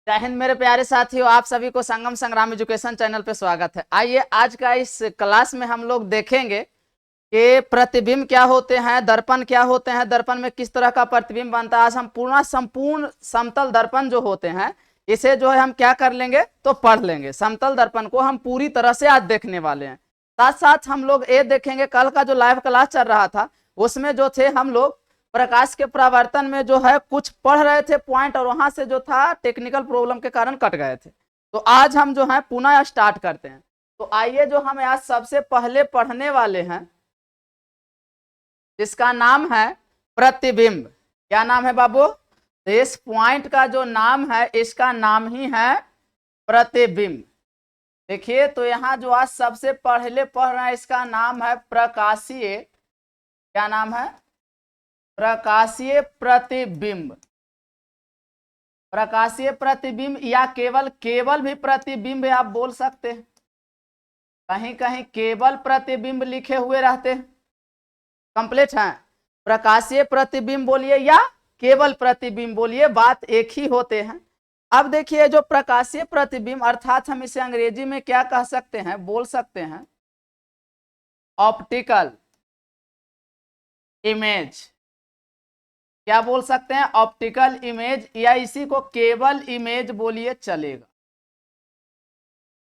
जय हिंद मेरे प्यारे साथियों, आप सभी को संगम संग्राम एजुकेशन चैनल पे स्वागत है। आइए आज का इस क्लास में हम लोग देखेंगे कि प्रतिबिंब क्या होते हैं, दर्पण क्या होते हैं, दर्पण में किस तरह का प्रतिबिंब बनता है। आज हम पूर्ण संपूर्ण समतल दर्पण जो होते हैं इसे जो है हम क्या कर लेंगे तो पढ़ लेंगे। समतल दर्पण को हम पूरी तरह से आज देखने वाले हैं। साथ साथ हम लोग ये देखेंगे, कल का जो लाइव क्लास चल रहा था उसमें जो थे हम लोग प्रकाश के परावर्तन में जो है कुछ पढ़ रहे थे पॉइंट, और वहां से जो था टेक्निकल प्रॉब्लम के कारण कट गए थे। तो आज हम जो है पुनः स्टार्ट करते हैं। तो आइए जो हम आज सबसे पहले पढ़ने वाले हैं जिसका नाम है प्रतिबिंब। क्या नाम है बाबू? तो इस पॉइंट का जो नाम है इसका नाम ही है प्रतिबिंब। देखिए तो यहां जो आज सबसे पहले पढ़ रहे हैं इसका नाम है प्रकाशीय। क्या नाम है? प्रकाशीय प्रतिबिंब। प्रकाशीय प्रतिबिंब या केवल भी प्रतिबिंब आप बोल सकते हैं। कहीं कहीं केवल प्रतिबिंब लिखे हुए रहते हैं। कंप्लीट है। प्रकाशीय प्रतिबिंब बोलिए या केवल प्रतिबिंब बोलिए, बात एक ही होते हैं। अब देखिए जो प्रकाशीय प्रतिबिंब अर्थात हम इसे अंग्रेजी में क्या कह सकते हैं, बोल सकते हैं ऑप्टिकल इमेज। क्या बोल सकते हैं? ऑप्टिकल इमेज, या इसी को केवल इमेज बोलिए चलेगा।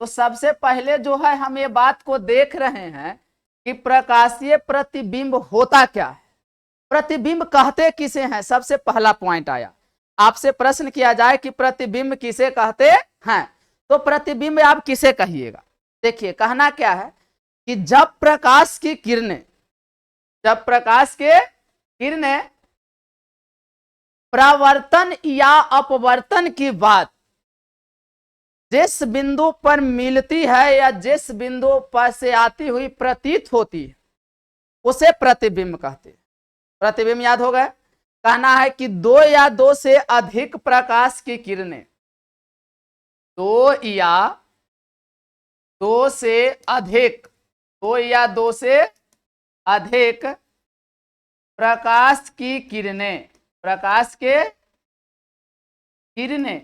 तो सबसे पहले जो है हम ये बात को देख रहे हैं कि प्रकाशीय प्रतिबिंब होता क्या है, प्रतिबिंब कहते किसे हैं। सबसे पहला पॉइंट आया, आपसे प्रश्न किया जाए कि प्रतिबिंब किसे कहते हैं, तो प्रतिबिंब आप किसे कहिएगा। देखिए कहना क्या है कि जब प्रकाश की किरणें परावर्तन या अपवर्तन की बात जिस बिंदु पर मिलती है या जिस बिंदु पर से आती हुई प्रतीत होती है उसे प्रतिबिंब कहते हैं। प्रतिबिंब याद हो गए। कहना है कि दो या दो से अधिक प्रकाश की किरणें, दो या दो से अधिक प्रकाश की किरणें, प्रकाश के किरणें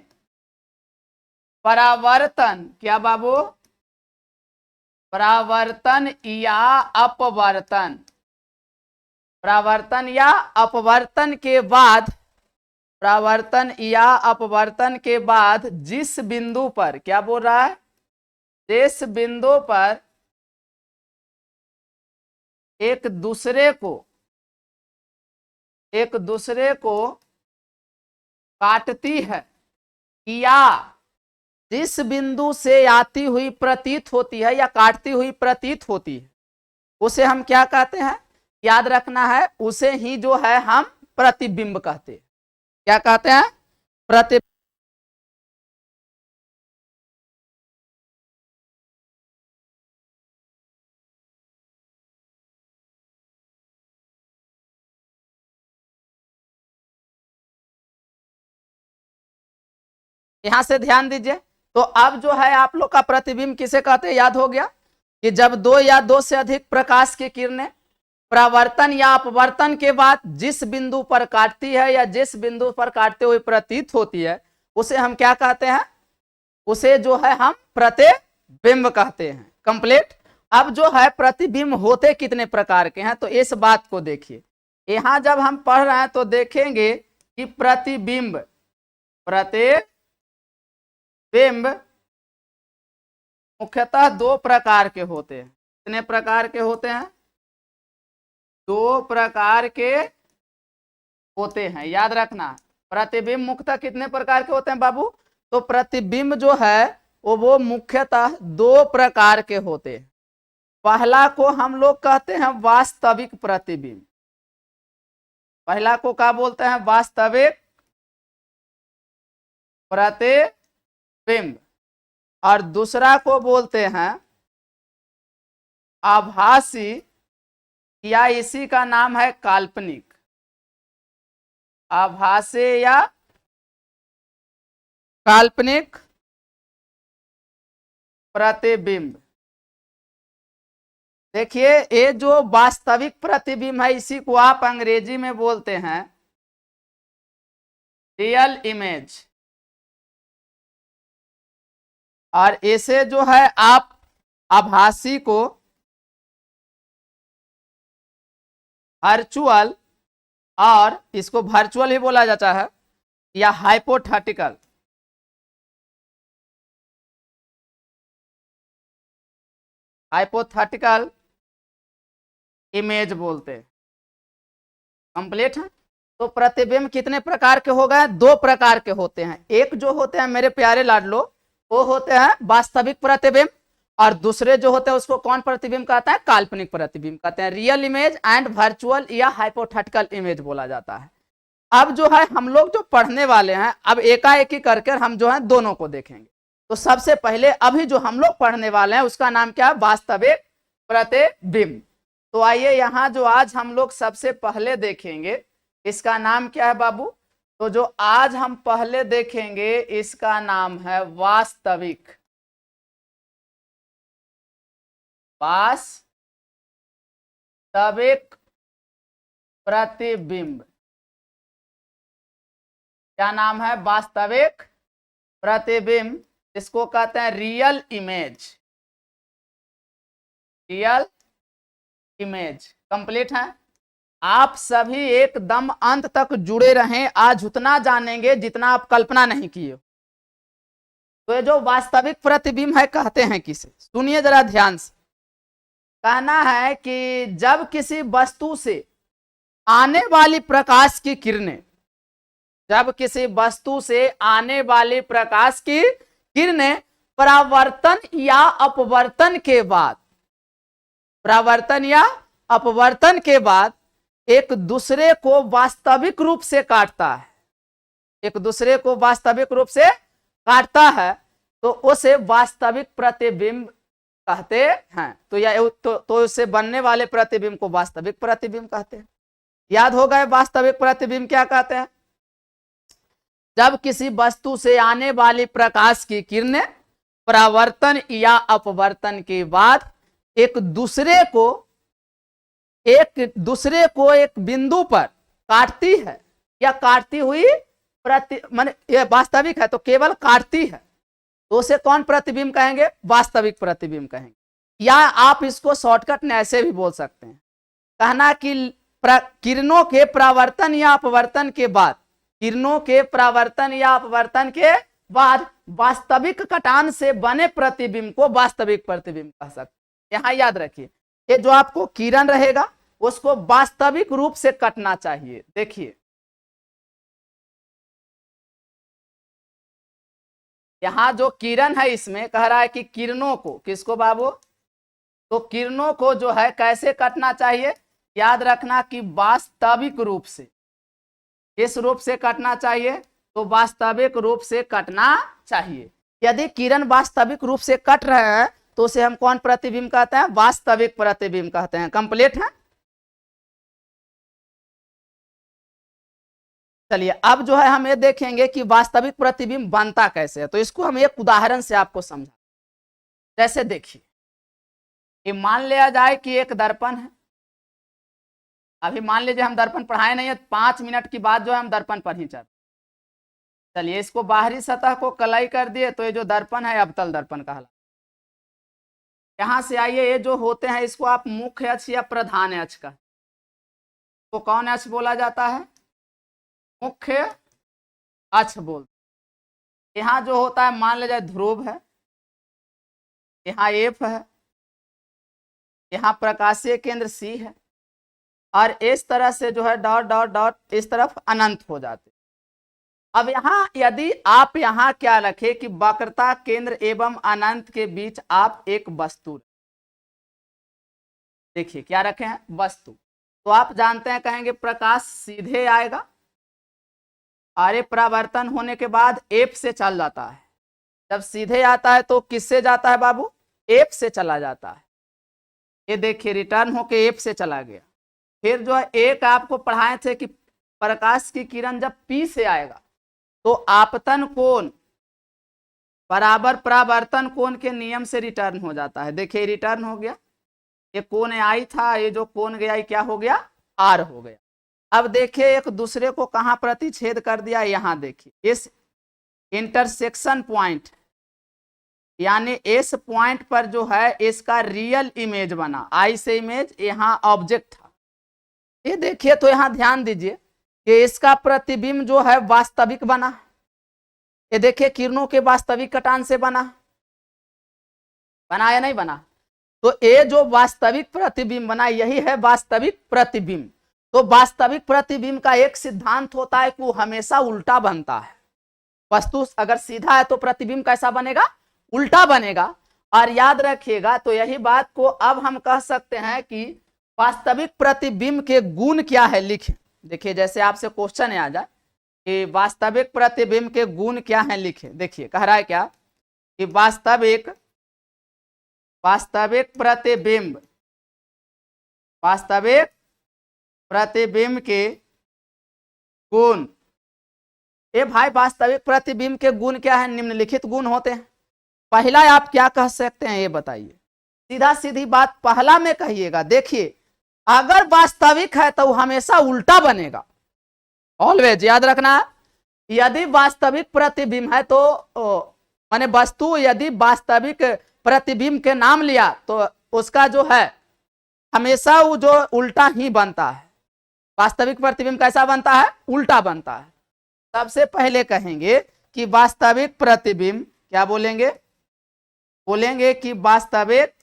परावर्तन, क्या बाबू? परावर्तन या अपवर्तन, परावर्तन या अपवर्तन के बाद, परावर्तन या अपवर्तन के बाद जिस बिंदु पर, क्या बोल रहा है, जिस बिंदु पर एक दूसरे को काटती है या जिस बिंदु से आती हुई प्रतीत होती है या काटती हुई प्रतीत होती है उसे हम क्या कहते हैं, याद रखना है, उसे ही जो है हम प्रतिबिंब कहते हैं। क्या कहते हैं? प्रतिबिंब। यहां से ध्यान दीजिए। तो अब जो है आप लोग का प्रतिबिंब किसे कहते हैं याद हो गया कि जब दो या दो से अधिक प्रकाश की किरणें परावर्तन या अपवर्तन के बाद जिस बिंदु पर काटती है या जिस बिंदु पर काटते हुए प्रतीत होती है उसे हम क्या कहते हैं, उसे जो है हम प्रतिबिंब कहते हैं। कंप्लीट। अब जो है प्रतिबिंब होते कितने प्रकार के हैं तो इस बात को देखिए। यहां जब हम पढ़ रहे हैं तो देखेंगे कि प्रतिबिंब मुख्यतः दो प्रकार के होते हैं। कितने प्रकार के होते हैं? दो प्रकार के होते हैं, याद रखना। प्रतिबिंब मुख्यतः कितने प्रकार के होते हैं बाबू? तो प्रतिबिंब जो है वो मुख्यतः दो प्रकार के होते हैं। पहला को हम लोग कहते हैं वास्तविक प्रतिबिंब। पहला को क्या बोलते हैं? वास्तविक प्रतिबिंब। और दूसरा को बोलते हैं आभासी, या इसी का नाम है काल्पनिक। आभासी या काल्पनिक प्रतिबिंब। देखिए ये जो वास्तविक प्रतिबिंब है इसी को आप अंग्रेजी में बोलते हैं रियल इमेज। और ऐसे जो है आप आभासी को वर्चुअल, और इसको वर्चुअल ही बोला जाता है, या हाइपोथेटिकल हाइपोथेटिकल इमेज बोलते हैं। कंप्लीट है। तो प्रतिबिंब कितने प्रकार के हो गए? दो प्रकार के होते हैं। एक जो होते हैं मेरे प्यारे लाडलो, वो होते हैं वास्तविक प्रतिबिंब, और दूसरे जो होते हैं उसको कौन प्रतिबिंब कहता है? काल्पनिक प्रतिबिंब कहते हैं। रियल इमेज एंड वर्चुअल या हाइपोथेटिकल इमेज बोला जाता है। अब जो है हम लोग जो पढ़ने वाले हैं, अब एकाएक ही करके हम जो है दोनों को देखेंगे। तो सबसे पहले अभी जो हम लोग पढ़ने वाले हैं उसका नाम क्या है? वास्तविक प्रतिबिंब। तो आइए यहां जो आज हम लोग सबसे पहले देखेंगे इसका नाम क्या है बाबू? तो जो आज हम पहले देखेंगे इसका नाम है वास्तविक प्रतिबिंब। क्या नाम है? वास्तविक प्रतिबिंब। इसको कहते हैं real image. Real image complete है। आप सभी एकदम अंत तक जुड़े रहें, आज उतना जानेंगे जितना आप कल्पना नहीं किए। तो ये जो वास्तविक प्रतिबिंब है कहते हैं किसे? सुनिए जरा ध्यान से। कहना है कि जब किसी वस्तु से आने वाली प्रकाश की किरणें, जब किसी वस्तु से आने वाली प्रकाश की किरणें परावर्तन या अपवर्तन के बाद, परावर्तन या अपवर्तन के बाद एक दूसरे को वास्तविक रूप से काटता है, एक दूसरे को वास्तविक रूप से काटता है, तो उसे वास्तविक प्रतिबिंब कहते हैं। तो या तो उससे बनने वाले प्रतिबिंब को वास्तविक प्रतिबिंब कहते हैं। याद हो गए वास्तविक प्रतिबिंब क्या कहते हैं? जब किसी वस्तु से आने वाली प्रकाश की किरणें परावर्तन या अपवर्तन के बाद एक दूसरे को एक बिंदु पर काटती है, या काटती हुई माने ये वास्तविक है तो केवल काटती है, तो उसे कौन प्रतिबिंब कहेंगे? वास्तविक प्रतिबिंब कहेंगे। या आप इसको शॉर्टकट में ऐसे भी बोल सकते हैं, कहना कि किरणों के परावर्तन या अपवर्तन के बाद, किरणों के परावर्तन या अपवर्तन के बाद वास्तविक कटान से बने प्रतिबिंब को वास्तविक प्रतिबिंब कह सकते हैं। यहां याद रखिए, ये जो आपको किरण रहेगा उसको वास्तविक रूप से कटना चाहिए। देखिए यहां जो किरण है इसमें कह रहा है कि किरणों को, किसको बाबू? तो किरणों को जो है कैसे कटना चाहिए? याद रखना कि वास्तविक रूप से। किस रूप से कटना चाहिए? तो वास्तविक रूप से कटना चाहिए। यदि किरण वास्तविक रूप से कट रहे हैं तो उसे हम कौन प्रतिबिंब कहते हैं? वास्तविक प्रतिबिंब कहते हैं। कंप्लीट है। चलिए अब जो है हम ये देखेंगे कि वास्तविक प्रतिबिंब बनता कैसे है। तो इसको हम एक उदाहरण से आपको समझा। जैसे देखिए, ये मान लिया जाए कि एक दर्पण है। अभी मान लीजिए हम दर्पण पढ़ाए नहीं है, 5 मिनट की बाद जो है हम दर्पण पर ही चल। चलिए इसको बाहरी सतह को कलाई कर दिए, तो ये जो दर्पण है अवतल दर्पण कहलाता है। यहां से आइए, ये जो होते हैं इसको आप मुख्य अक्ष या प्रधान अक्ष का, तो कौन अक्ष बोला जाता है? मुख्य अक्ष बोलते। यहाँ जो होता है मान लीजिए ध्रुव है, यहाँ एफ है, यहाँ प्रकाशीय केंद्र सी है, और इस तरह से जो है डॉट डॉट डॉट इस तरफ अनंत हो जाते। अब यहां यदि आप यहां क्या रखें कि वक्रता केंद्र एवं अनंत के बीच आप एक वस्तु, देखिए क्या रखे हैं? वस्तु। तो आप जानते हैं कहेंगे प्रकाश सीधे आएगा, और परावर्तन होने के बाद एफ से चल जाता है। जब सीधे आता है तो किससे जाता है बाबू? एफ से चला जाता है। ये देखिए रिटर्न होके एफ से चला गया। फिर जो है एक आपको पढ़ाए थे कि प्रकाश की किरण जब पी से आएगा तो आपतन कोण बराबर परावर्तन कोण के नियम से रिटर्न हो जाता है। देखिए रिटर्न हो गया, ये कोण आई था, ये जो कोण गया ये क्या हो गया? आर हो गया। अब देखिए एक दूसरे को कहां प्रतिच्छेद कर दिया? यहां देखिए इस इंटरसेक्शन पॉइंट, यानी इस पॉइंट पर जो है इसका रियल इमेज बना, आई से इमेज, यहां ऑब्जेक्ट था। ये देखिए तो यहां ध्यान दीजिए कि इसका प्रतिबिंब जो है वास्तविक बना। ये देखिए किरणों के वास्तविक कटान से बना या नहीं बना। तो ये जो वास्तविक प्रतिबिंब बना यही है वास्तविक प्रतिबिंब। तो वास्तविक प्रतिबिंब का एक सिद्धांत होता है कि वो हमेशा उल्टा बनता है। वस्तु अगर सीधा है तो प्रतिबिंब कैसा बनेगा, उल्टा बनेगा। और याद रखिएगा तो यही बात को अब हम कह सकते हैं कि वास्तविक प्रतिबिंब के गुण क्या है, लिखें। देखिए जैसे आपसे क्वेश्चन आ जाए कि वास्तविक प्रतिबिंब के गुण क्या है, लिखें। देखिए कह रहा है क्या कि वास्तविक प्रतिबिंब के गुण। ए भाई वास्तविक प्रतिबिंब के गुण क्या है, निम्नलिखित गुण होते हैं। पहला आप क्या कह सकते हैं ये बताइए, सीधा सीधी बात पहला में कहिएगा। देखिए अगर वास्तविक है तो हमेशा उल्टा बनेगा, ऑलवेज याद रखना। यदि वास्तविक प्रतिबिंब है तो माने वस्तु यदि वास्तविक प्रतिबिंब के नाम लिया तो उसका जो है हमेशा वो जो उल्टा ही बनता है। वास्तविक प्रतिबिंब कैसा बनता है, उल्टा बनता है। सबसे पहले कहेंगे कि वास्तविक प्रतिबिंब क्या बोलेंगे, बोलेंगे कि वास्तविक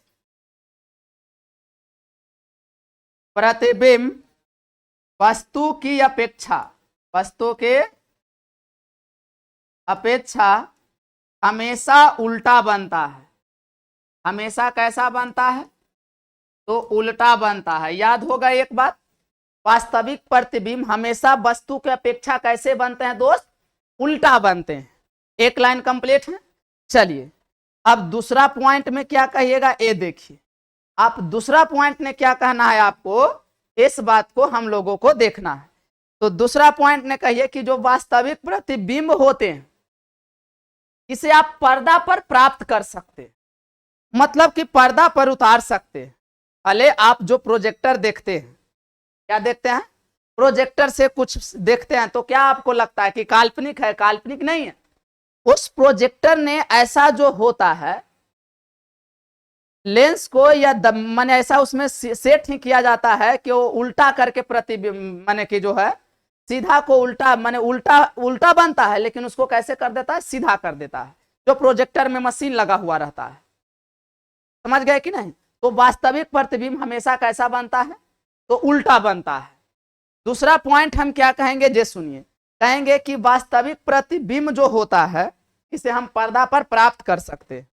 प्रतिबिंब वस्तु की अपेक्षा, वस्तु के अपेक्षा हमेशा उल्टा बनता है। हमेशा कैसा बनता है, तो उल्टा बनता है। याद होगा एक बात, वास्तविक प्रतिबिंब हमेशा वस्तु की अपेक्षा कैसे बनते हैं दोस्त, उल्टा बनते हैं। एक लाइन कंप्लीट है। चलिए अब दूसरा पॉइंट में क्या कहिएगा, ये देखिए। आप दूसरा पॉइंट में क्या कहना है आपको, इस बात को हम लोगों को देखना है। तो दूसरा पॉइंट ने कहिए कि जो वास्तविक प्रतिबिंब होते हैं इसे आप पर्दा पर प्राप्त कर सकते हैं, मतलब कि पर्दा पर उतार सकते हैं। भले आप जो प्रोजेक्टर देखते हैं, क्या देखते हैं, प्रोजेक्टर से कुछ देखते हैं तो क्या आपको लगता है कि काल्पनिक है, काल्पनिक नहीं है। उस प्रोजेक्टर ने ऐसा जो होता है लेंस को या माने ऐसा उसमें सेट ही किया जाता है कि वो उल्टा करके प्रतिबिंब माने कि जो है सीधा को उल्टा माने उल्टा बनता है, लेकिन उसको कैसे कर देता है, सीधा कर देता है। जो प्रोजेक्टर में मशीन लगा हुआ रहता है, समझ गए कि नहीं। तो वास्तविक प्रतिबिंब हमेशा कैसा बनता है, तो उल्टा बनता है। दूसरा पॉइंट हम क्या कहेंगे, जे सुनिए, कहेंगे कि वास्तविक प्रतिबिंब जो होता है इसे हम पर्दा पर प्राप्त कर सकते हैं।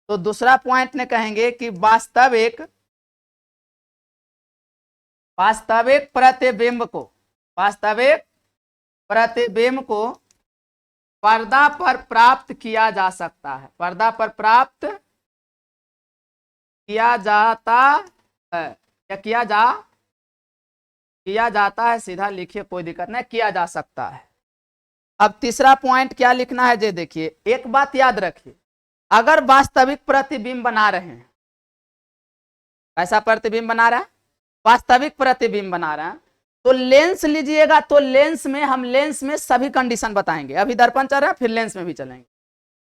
तो दूसरा पॉइंट ने कहेंगे कि वास्तविक प्रतिबिंब को पर्दा पर प्राप्त किया जा सकता है, पर्दा पर प्राप्त किया जाता है, या किया जाता है, सीधा लिखिए कोई दिक्कत नहीं, किया जा सकता है। अब तीसरा पॉइंट क्या लिखना है, जे देखिए एक बात याद रखिए, अगर वास्तविक प्रतिबिंब बना रहे हैं, कैसा प्रतिबिंब बना रहा है, वास्तविक प्रतिबिंब बना रहा है, तो लेंस लीजिएगा। तो लेंस में सभी कंडीशन बताएंगे। अभी दर्पण चल रहा है, फिर लेंस में भी चलेंगे।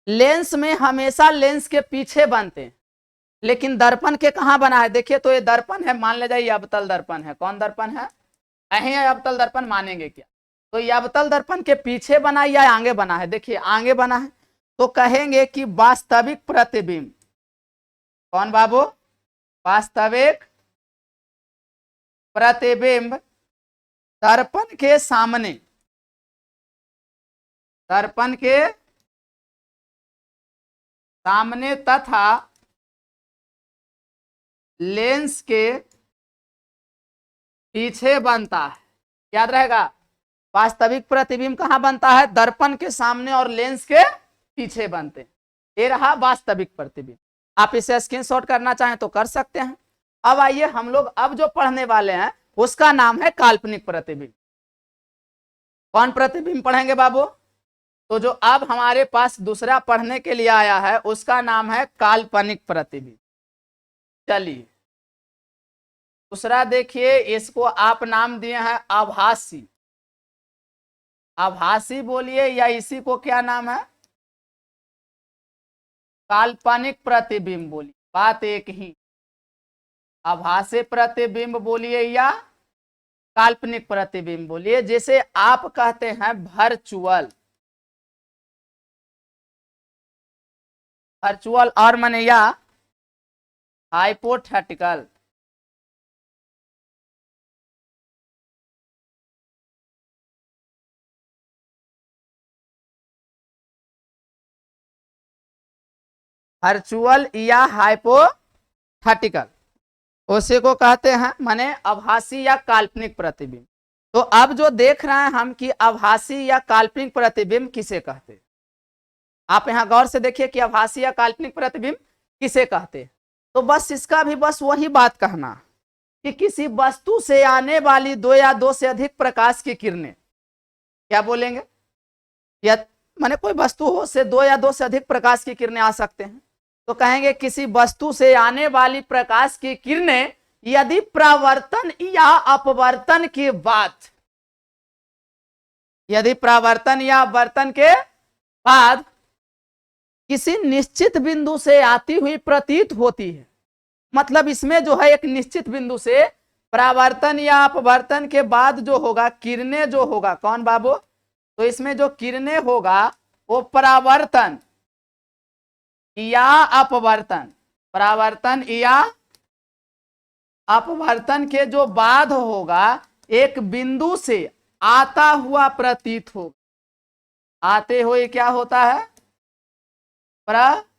लेंस में हमेशा लेंस के पीछे बनते हैं, लेकिन दर्पण के कहां बना है, देखिए तो ये दर्पण है, मान ले जाइए अवतल दर्पण है। कौन दर्पण है, अवतल दर्पण मानेंगे क्या। तो ये अवतल दर्पण के पीछे बना या आगे बना है, देखिए आगे बना है। तो कहेंगे कि वास्तविक प्रतिबिंब, कौन बाबू, वास्तविक प्रतिबिंब दर्पण के सामने तथा लेंस के पीछे बनता है। याद रहेगा, वास्तविक प्रतिबिंब कहां बनता है, दर्पण के सामने और लेंस के पीछे बनते हैं। ये रहा वास्तविक प्रतिबिंब। आप इसे स्क्रीनशॉट करना चाहें तो कर सकते हैं। अब आइए हम लोग अब जो पढ़ने वाले हैं उसका नाम है काल्पनिक प्रतिबिंब। कौन प्रतिबिंब पढ़ेंगे बाबू, तो जो अब हमारे पास दूसरा पढ़ने के लिए आया है उसका नाम है काल्पनिक प्रतिबिंब। चलिए दूसरा देखिए, इसको आप नाम दिए हैं आभासी। आभासी बोलिए, या इसी को क्या नाम है, काल्पनिक प्रतिबिंब बोलिए, बात एक ही। आभासी प्रतिबिंब बोलिए या काल्पनिक प्रतिबिंब बोलिए। जैसे आप कहते हैं वर्चुअल, वर्चुअल और माने या हाइपोथेटिकल। वर्चुअल या हाइपोथेटिकल उसी को कहते हैं माने आभासी या काल्पनिक प्रतिबिंब। तो अब जो देख रहे हैं हम कि आभासी या काल्पनिक प्रतिबिंब किसे कहते हैं, आप यहां गौर से देखिए कि आभासी या काल्पनिक प्रतिबिंब किसे कहते हैं। तो बस इसका भी बस वही बात कहना कि किसी वस्तु से आने वाली दो या दो से अधिक प्रकाश की किरणें, क्या बोलेंगे, या माने कोई वस्तु हो से दो या दो से अधिक प्रकाश की किरणें आ सकते हैं, तो कहेंगे किसी वस्तु से आने वाली प्रकाश की किरणें यदि परावर्तन या अपवर्तन के बाद, यदि परावर्तन या अपवर्तन के बाद किसी निश्चित बिंदु से आती हुई प्रतीत होती है, मतलब इसमें जो है एक निश्चित बिंदु से परावर्तन या अपवर्तन के बाद जो होगा किरणें जो होगा, कौन बाबू, तो इसमें जो किरणें होगा वो परावर्तन या अपवर्तन, परावर्तन या अपवर्तन के जो बाद होगा एक बिंदु से आता हुआ प्रतीत होगा। आते हुए क्या होता है, प्रतीत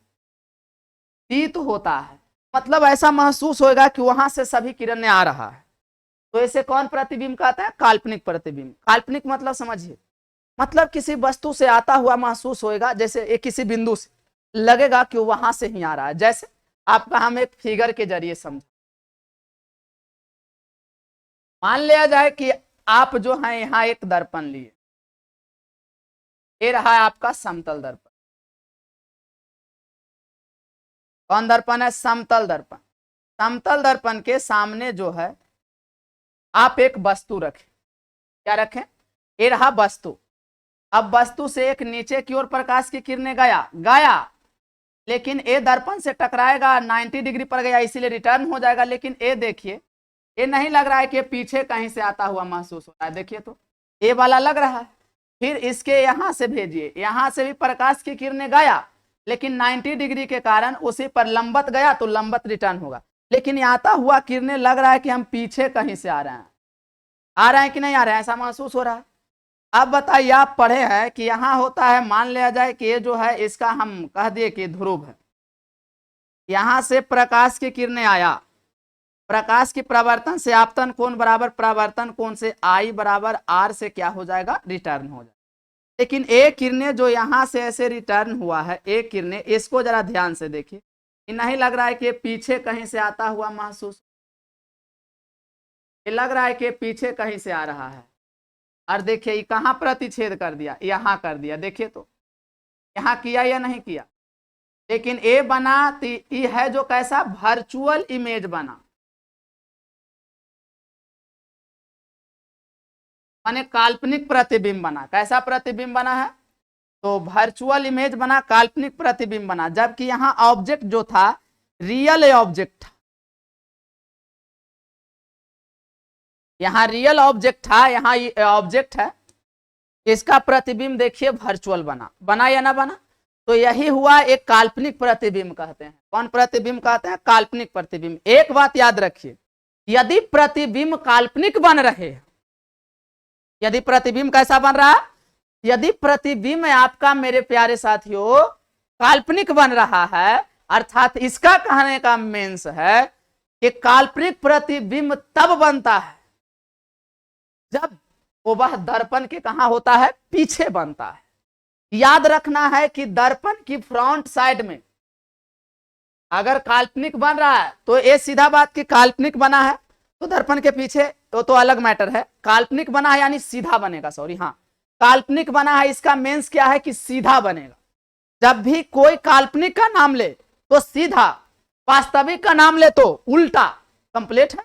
होता है, मतलब ऐसा महसूस होगा कि वहां से सभी किरणें आ रहा है। तो इसे कौन प्रतिबिंब कहते हैं, काल्पनिक प्रतिबिंब। काल्पनिक मतलब समझिए, मतलब किसी वस्तु से आता हुआ महसूस होएगा, जैसे एक किसी बिंदु से लगेगा कि वहां से ही आ रहा है। जैसे आपका हम एक फिगर के जरिए समझ, मान लिया जाए कि आप जो है यहां एक दर्पण लिए, ये रहा है आपका समतल दर्पण। कौन दर्पण है, समतल दर्पण। समतल दर्पण के सामने जो है आप एक वस्तु रखें, क्या रखें, ये रहा वस्तु। अब वस्तु से एक नीचे की ओर प्रकाश की किरणें गया, लेकिन ए दर्पण से टकराएगा, 90 डिग्री पर गया, इसीलिए रिटर्न हो जाएगा। लेकिन ए देखिए, ये नहीं लग रहा है कि पीछे कहीं से आता हुआ महसूस हो रहा है, देखिए तो ए वाला लग रहा है। फिर इसके यहां से भेजिए, यहां से भी प्रकाश की किरणें गया, लेकिन 90 डिग्री के कारण उसी पर लंबत गया तो लंबत रिटर्न होगा। लेकिन आता हुआ किरणें लग रहा है कि हम पीछे कहीं से आ रहे हैं कि नहीं आ रहे हैं, ऐसा महसूस हो रहा है। अब बताइए, आप पढ़े हैं कि यहां होता है, मान लिया जाए कि ये जो है इसका हम कह दिए कि ध्रुव है, यहां से प्रकाश की किरणें आया, प्रकाश की परावर्तन से आपतन कोण बराबर परावर्तन कोण से आई बराबर आर से क्या हो जाएगा, रिटर्न हो जाएगा। लेकिन एक किरणें जो यहां से ऐसे रिटर्न हुआ है, एक किरणें, इसको जरा ध्यान से देखिए, नहीं लग रहा है कि पीछे कहीं से आता हुआ महसूस, लग रहा है कि पीछे कहीं से आ रहा है। और देखिए कहां प्रतिच्छेद कर दिया, यहां कर दिया, देखिए तो यहां किया या नहीं किया। लेकिन ए बना ये है जो कैसा, वर्चुअल इमेज बना, माने काल्पनिक प्रतिबिंब बना। कैसा प्रतिबिंब बना है, तो वर्चुअल इमेज बना, काल्पनिक प्रतिबिंब बना। जबकि यहां ऑब्जेक्ट जो था रियल ऑब्जेक्ट था, यहां रियल ऑब्जेक्ट था, यहां ऑब्जेक्ट है, इसका प्रतिबिंब देखिए वर्चुअल बना या ना बना। तो यही हुआ एक काल्पनिक प्रतिबिंब कहते हैं। कौन प्रतिबिंब कहते हैं, काल्पनिक प्रतिबिंब। एक बात याद रखिए, यदि प्रतिबिंब काल्पनिक बन रहे, यदि प्रतिबिंब कैसा बन रहा है, यदि प्रतिबिंब आपका मेरे प्यारे साथियों काल्पनिक बन रहा है, अर्थात इसका कहने का मीन्स है कि काल्पनिक प्रतिबिंब तब बनता है जब वो वह दर्पण के कहां होता है, पीछे बनता है। याद रखना है कि दर्पण की फ्रंट साइड में अगर काल्पनिक बन रहा है तो ये सीधा बात कि काल्पनिक बना है, तो दर्पण के पीछे तो अलग मैटर है। काल्पनिक बना है यानी सीधा बनेगा, सॉरी, हाँ, काल्पनिक बना है, इसका मीन्स क्या है कि सीधा बनेगा। जब भी कोई काल्पनिक का नाम ले तो सीधा, वास्तविक का नाम ले तो उल्टा, कंप्लीट है।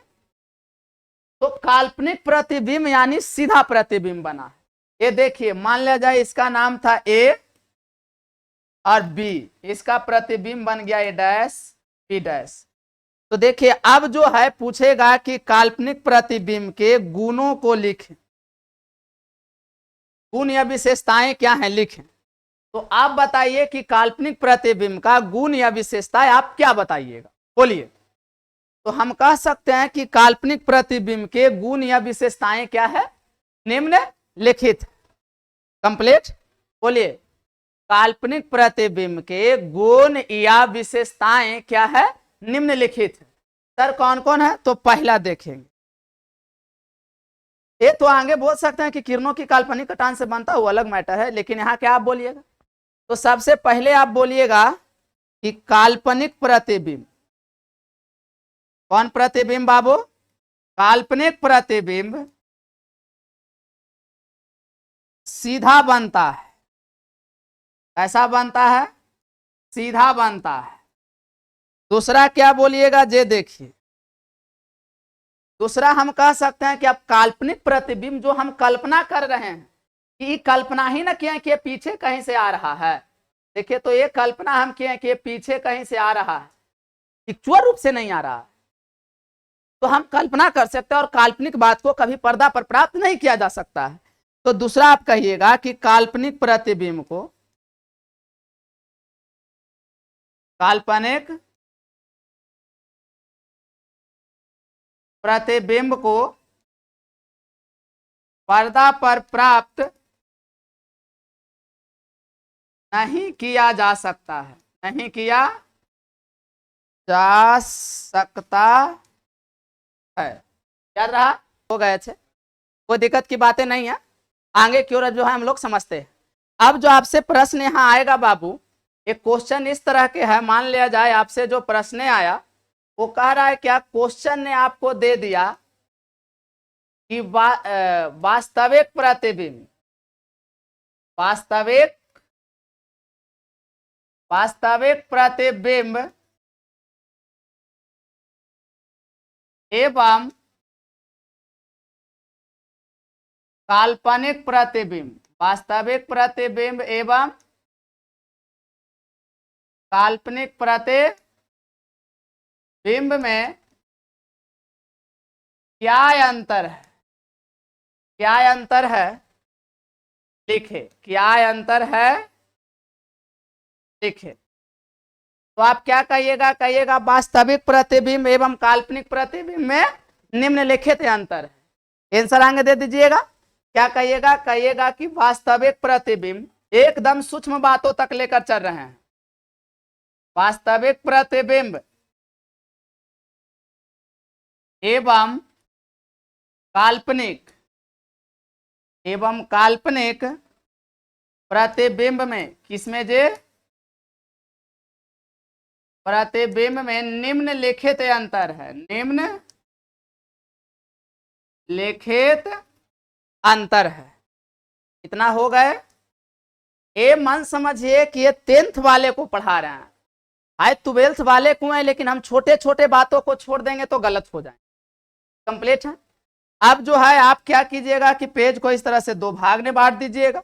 तो काल्पनिक प्रतिबिंब यानी सीधा प्रतिबिंब बना है। ये देखिए, मान लिया जाए इसका नाम था ए, और बी, इसका प्रतिबिंब बन गया ए डैश बी डैश। तो देखिए अब जो है पूछेगा कि काल्पनिक प्रतिबिंब के गुणों को लिखें, गुण या विशेषताएं क्या हैं लिखें। तो आप बताइए कि काल्पनिक प्रतिबिंब का गुण या विशेषताएं आप क्या बताइएगा, बोलिए। तो हम कह सकते हैं कि काल्पनिक प्रतिबिंब के गुण या विशेषताएं क्या है, निम्नलिखित। कंप्लीट, बोलिए। काल्पनिक प्रतिबिंब के गुण या विशेषताएं क्या है, निम्नलिखित। सर कौन कौन है, तो पहला देखेंगे। ये तो आगे बोल सकते हैं कि किरणों की काल्पनिक कटान से बनता हुआ अलग मैटर है, लेकिन यहां क्या आप बोलिएगा। तो सबसे पहले आप बोलिएगा कि काल्पनिक प्रतिबिंब, कौन प्रतिबिंब बाबू, काल्पनिक प्रतिबिंब सीधा बनता है। ऐसा बनता है, सीधा बनता है। दूसरा क्या बोलिएगा, जे देखिए, दूसरा हम कह सकते हैं कि अब काल्पनिक प्रतिबिंब जो हम कल्पना कर रहे हैं, कि कल्पना ही ना किए कि पीछे कहीं से आ रहा है। देखिए तो ये कल्पना हम किए कि पीछे कहीं से आ रहा है, एक्चुअल रूप से नहीं आ रहा है। तो हम कल्पना कर सकते हैं, और काल्पनिक बात को कभी पर्दा पर प्राप्त नहीं किया जा सकता है। तो दूसरा आप कहिएगा कि काल्पनिक प्रतिबिंब को, काल्पनिक प्रतिबिंब को पर्दा पर प्राप्त नहीं किया जा सकता है, नहीं किया जा सकता है। याद रहा, हो गए थे, कोई दिक्कत की बातें नहीं है, आगे की ओर जो है हम लोग समझते हैं। अब जो आपसे प्रश्न यहाँ आएगा बाबू, एक क्वेश्चन इस तरह के है, मान लिया जाए आपसे जो प्रश्न आया वो कह रहा है क्या, क्वेश्चन ने आपको दे दिया कि वास्तविक प्रतिबिंब, वास्तविक प्रतिबिंब एवं काल्पनिक प्रतिबिंब, वास्तविक प्रतिबिंब एवं काल्पनिक प्रतिबिंब में क्या अंतर है, क्या अंतर है लिखे, क्या अंतर है लिखे। तो आप क्या कहिएगा, कहिएगा वास्तविक प्रतिबिंब एवं काल्पनिक प्रतिबिंब में निम्नलिखित अंतर है। आंसर आगे दे दीजिएगा, क्या कहिएगा, कहिएगा कि वास्तविक प्रतिबिंब, एकदम सूक्ष्म बातों तक लेकर चल रहे हैं, वास्तविक प्रतिबिंब एवं काल्पनिक, एवं काल्पनिक प्रतिबिंब में, किसमें जे, प्रतिबिंब में निम्नलिखित अंतर है, निम्नलिखित अंतर है। इतना हो गए। ये मन समझिए कि ये 10th वाले को पढ़ा रहे हैं, हाई 12th वाले को है, लेकिन हम छोटे छोटे बातों को छोड़ देंगे तो गलत हो जाए। कंप्लीट है। अब जो है आप क्या कीजिएगा कि पेज को इस तरह से दो भाग में बांट दीजिएगा।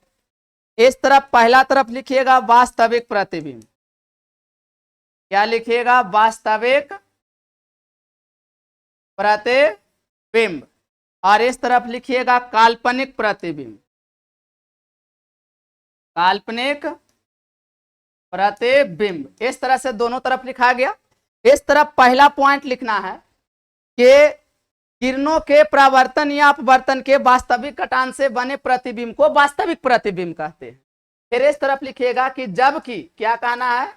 इस तरफ पहला तरफ लिखिएगा वास्तविक प्रतिबिंब, क्या लिखिएगा, वास्तविक प्रतिबिंब, और इस तरफ लिखिएगा काल्पनिक प्रतिबिंब, काल्पनिक प्रतिबिंब। इस तरह से दोनों तरफ लिखा गया। इस तरफ पहला पॉइंट लिखना है कि किरणों के परावर्तन या अपवर्तन के वास्तविक कटान से बने प्रतिबिंब को वास्तविक प्रतिबिंब कहते हैं। फिर इस तरफ लिखिएगा कि जबकि, क्या कहना है,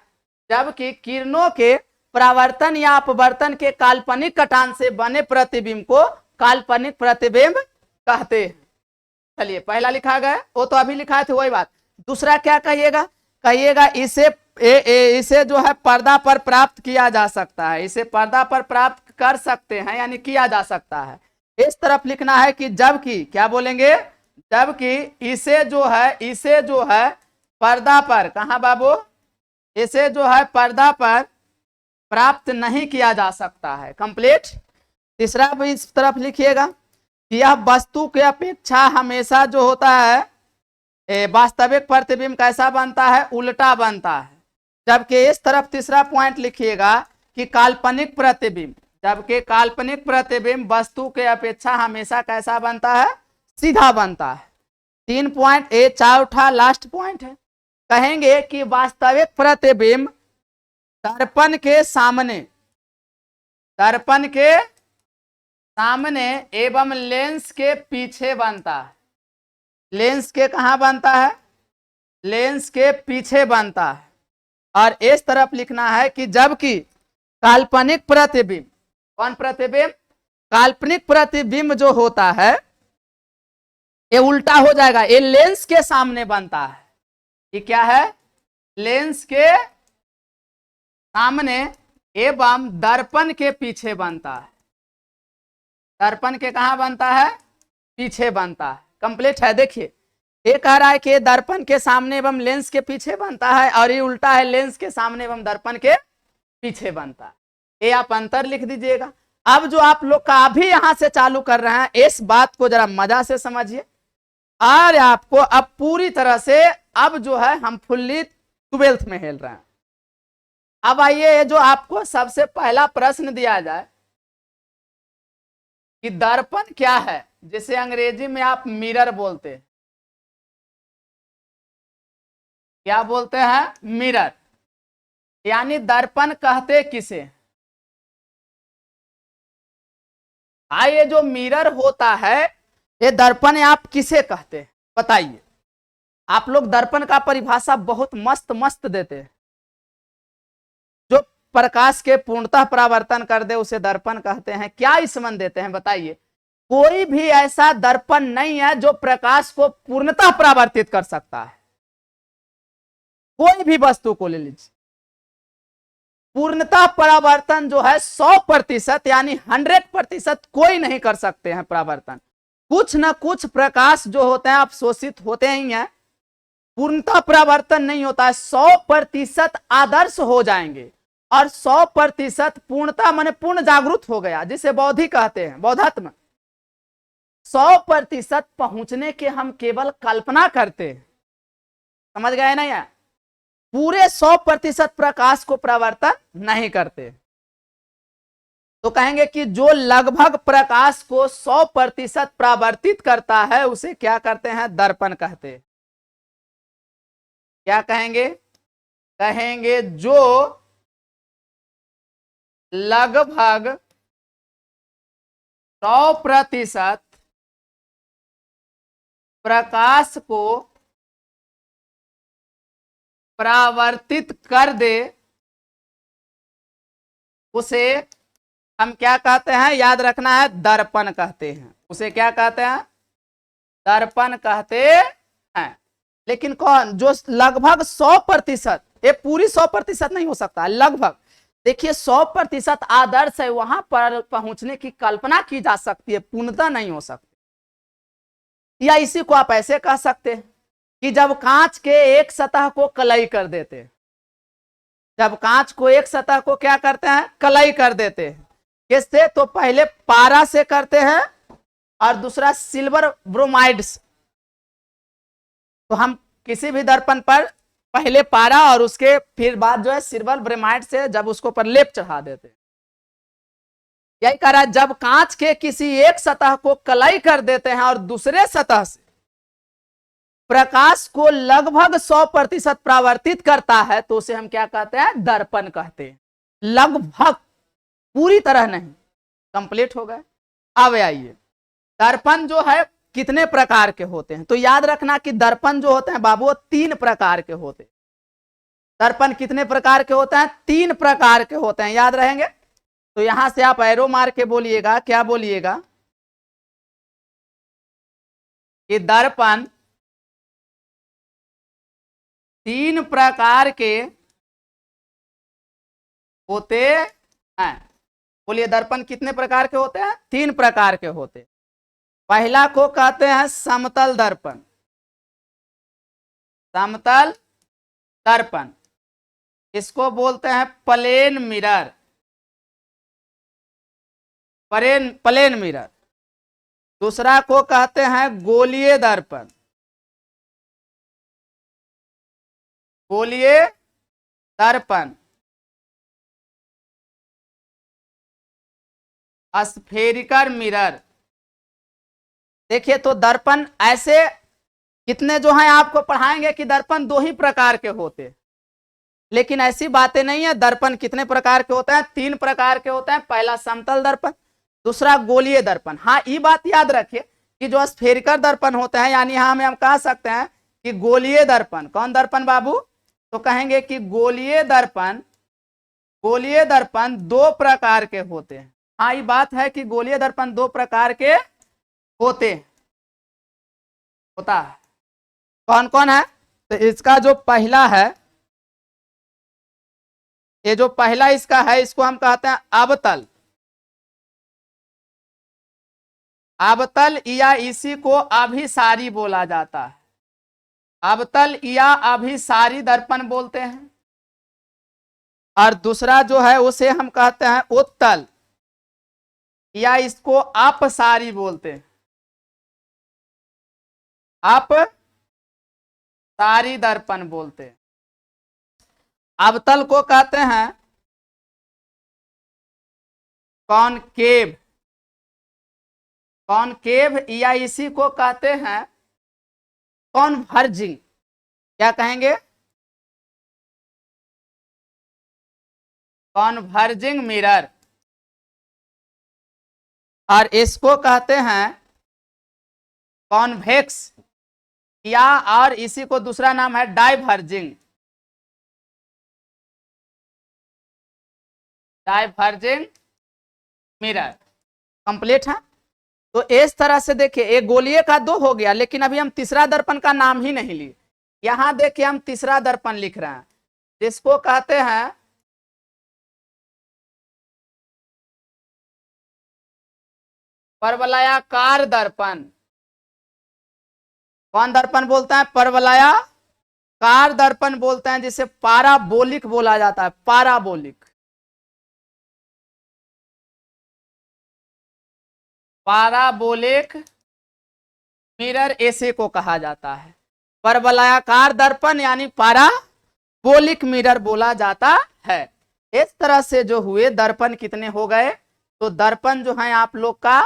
जबकि किरणों के परावर्तन या अपवर्तन के काल्पनिक कटान से बने प्रतिबिंब को काल्पनिक प्रतिबिंब कहते हैं। चलिए पहला लिखा गया, वो तो अभी लिखा थे वही बात। दूसरा क्या कहिएगा, कहिएगा इसे जो है पर्दा पर प्राप्त किया जा सकता है, इसे पर्दा पर प्राप्त कर सकते हैं, यानी किया जा सकता है। इस तरफ लिखना है कि जबकि, क्या बोलेंगे, जबकि इसे जो है पर्दा पर, कहां बाबू, इसे जो है पर्दा पर प्राप्त नहीं किया जा सकता है। कंप्लीट। तीसरा भी इस तरफ लिखिएगा कि यह वस्तु की अपेक्षा हमेशा जो होता है वास्तविक प्रतिबिंब कैसा बनता है, उल्टा बनता है। जबकि इस तरफ तीसरा पॉइंट लिखिएगा कि काल्पनिक प्रतिबिंब, जबकि काल्पनिक प्रतिबिंब वस्तु के अपेक्षा हमेशा कैसा बनता है, सीधा बनता है। 3 पॉइंट ए चौथा लास्ट पॉइंट है। कहेंगे कि वास्तविक प्रतिबिंब दर्पण के सामने, दर्पण के सामने एवं लेंस के पीछे बनता है। लेंस के कहां बनता है, लेंस के पीछे बनता है। और इस तरफ लिखना है कि जबकि काल्पनिक प्रतिबिंब, कौन प्रतिबिंब, काल्पनिक प्रतिबिंब जो होता है ये उल्टा हो जाएगा, ये लेंस के सामने बनता है। ये क्या है, लेंस के सामने एवं दर्पण के पीछे बनता है। दर्पण के कहां बनता है, पीछे बनता है। कंप्लीट है। देखिए ये कह रहा है कि दर्पण के सामने एवं लेंस के पीछे बनता है, और ये उल्टा है, लेंस के सामने एवं दर्पण के पीछे बनता है। ये आप अंतर लिख दीजिएगा। अब जो आप लोग का अभी यहां से चालू कर रहे हैं, इस बात को जरा मजा से समझिए, और आपको अब पूरी तरह से अब जो है हम फुल्ली 12th में हिल रहे हैं। अब आइए जो आपको सबसे पहला प्रश्न दिया जाए कि दर्पण क्या है, जिसे अंग्रेजी में आप मिरर बोलते हैं। क्या बोलते हैं, मिरर। यानी दर्पण कहते किसे, ये जो मिरर होता है ये दर्पण आप किसे कहते हैं बताइए। आप लोग दर्पण का परिभाषा बहुत मस्त मस्त देते हैं। जो प्रकाश के पूर्णतः परावर्तन कर दे उसे दर्पण कहते हैं। क्या संबंध देते हैं बताइए। कोई भी ऐसा दर्पण नहीं है जो प्रकाश को पूर्णतः परावर्तित कर सकता है। कोई भी वस्तु को ले लीजिए, पूर्णतः परावर्तन जो है 100% यानी 100% कोई नहीं कर सकते हैं परावर्तन। कुछ न कुछ प्रकाश जो होते हैं अवशोषित होते ही हैं, पूर्णतः परावर्तन नहीं होता है। 100% आदर्श हो जाएंगे और 100% पूर्णतः माने पूर्ण जागरूक हो गया, जिसे बौद्धि कहते हैं, बौद्धत्म। 100% पहुंचने के हम केवल कल्पना करते हैं। समझ गए ना यार, पूरे 100% प्रकाश को परावर्तन नहीं करते। तो कहेंगे कि जो लगभग प्रकाश को 100% परावर्तित करता है उसे क्या करते हैं, दर्पण कहते हैं। क्या कहेंगे, कहेंगे जो लगभग 100% प्रकाश को परावर्तित कर दे उसे हम क्या कहते हैं, याद रखना है, दर्पण कहते हैं। उसे क्या कहते हैं, दर्पण कहते हैं। लेकिन कौन, जो लगभग 100%, ये पूरी 100% नहीं हो सकता, लगभग। देखिए 100% आदर्श है, वहां पर पहुंचने की कल्पना की जा सकती है, पूर्णता नहीं हो सकती। या इसी को आप ऐसे कह सकते हैं कि जब कांच के एक सतह को कलई कर देते हैं, जब कांच को एक सतह को क्या करते हैं, कलई कर देते हैं। किससे, तो पहले पारा से करते हैं और दूसरा सिल्वर ब्रोमाइड से। तो हम किसी भी दर्पण पर पहले पारा और उसके फिर बाद जो है सिल्वर ब्रोमाइड से जब उसको पर लेप चढ़ा देते हैं। यही कह रहा है, जब कांच के किसी एक सतह को कलई कर देते हैं और दूसरे सतह से प्रकाश को लगभग 100% परावर्तित करता है तो उसे हम क्या कहते हैं, दर्पण कहते हैं। लगभग, पूरी तरह नहीं। कंप्लीट हो गए। अब आइए, दर्पण जो है कितने प्रकार के होते हैं, तो याद रखना कि दर्पण जो होते हैं बाबू 3 प्रकार के होते हैं। दर्पण कितने प्रकार के होते हैं, 3 प्रकार के होते हैं, याद रहेंगे। तो यहां से आप एरो मार के बोलिएगा, क्या बोलिएगा, कि दर्पण 3 प्रकार के होते हैं। बोलिए, दर्पण कितने प्रकार के होते हैं, 3 प्रकार के होते हैं। पहला को कहते हैं समतल दर्पण, समतल दर्पण। इसको बोलते हैं प्लेन मिरर, प्लेन मिरर। दूसरा को कहते हैं गोलीय दर्पण, गोलीय दर्पण, स्फेरिकल मिरर। देखिए तो दर्पण ऐसे कितने जो हैं आपको पढ़ाएंगे कि दर्पण दो ही प्रकार के होते हैं, लेकिन ऐसी बातें नहीं है। दर्पण कितने प्रकार के होते हैं? 3 प्रकार के होते हैं। पहला समतल दर्पण, दूसरा गोलीय दर्पण। हाँ ये बात याद रखिए कि जो स्फेरिकल दर्पण होते हैं, यानी यहां में हम कह सकते हैं कि गोलीय दर्पण। कौन दर्पण बाबू? तो कहेंगे कि गोलीय दर्पण, गोलीय दर्पण 2 प्रकार के होते हैं। हाँ ये बात है कि गोलीय दर्पण 2 प्रकार के होते होता है। कौन कौन है? तो इसका जो पहला है, ये जो पहला इसका है, इसको हम कहते हैं अवतल। अवतल या इसी को अभिसारी बोला जाता है। अवतल या अभिसारी दर्पण बोलते हैं। और दूसरा जो है उसे हम कहते हैं उत्तल, या इसको अपसारी बोलते हैं। अपसारी दर्पण बोलते हैं। अवतल को कहते हैं कॉनकेव, कॉनकेव, या इसी को कहते हैं कॉन्वर्जिंग। क्या कहेंगे? Converging mirror. और इसको कहते हैं कॉन्वेक्स, या और इसी को दूसरा नाम है डाइवर्जिंग, डाइवर्जिंग मिरर। कंप्लीट है। तो इस तरह से देखिए एक गोलीय का 2 हो गया, लेकिन अभी हम तीसरा दर्पण का नाम ही नहीं लिए। यहां देखिए हम तीसरा दर्पण लिख रहे हैं, जिसको कहते हैं परवलयाकार दर्पण। कौन दर्पण बोलते हैं? परवलयाकार दर्पण बोलते हैं, जिसे पाराबोलिक बोला जाता है। पाराबोलिक, पाराबोलिक मिरर ऐसे को कहा जाता है। परवलयाकार दर्पण यानी पाराबोलिक मिरर बोला जाता है। इस तरह से जो हुए दर्पण कितने हो गए? तो दर्पण जो है आप लोग का,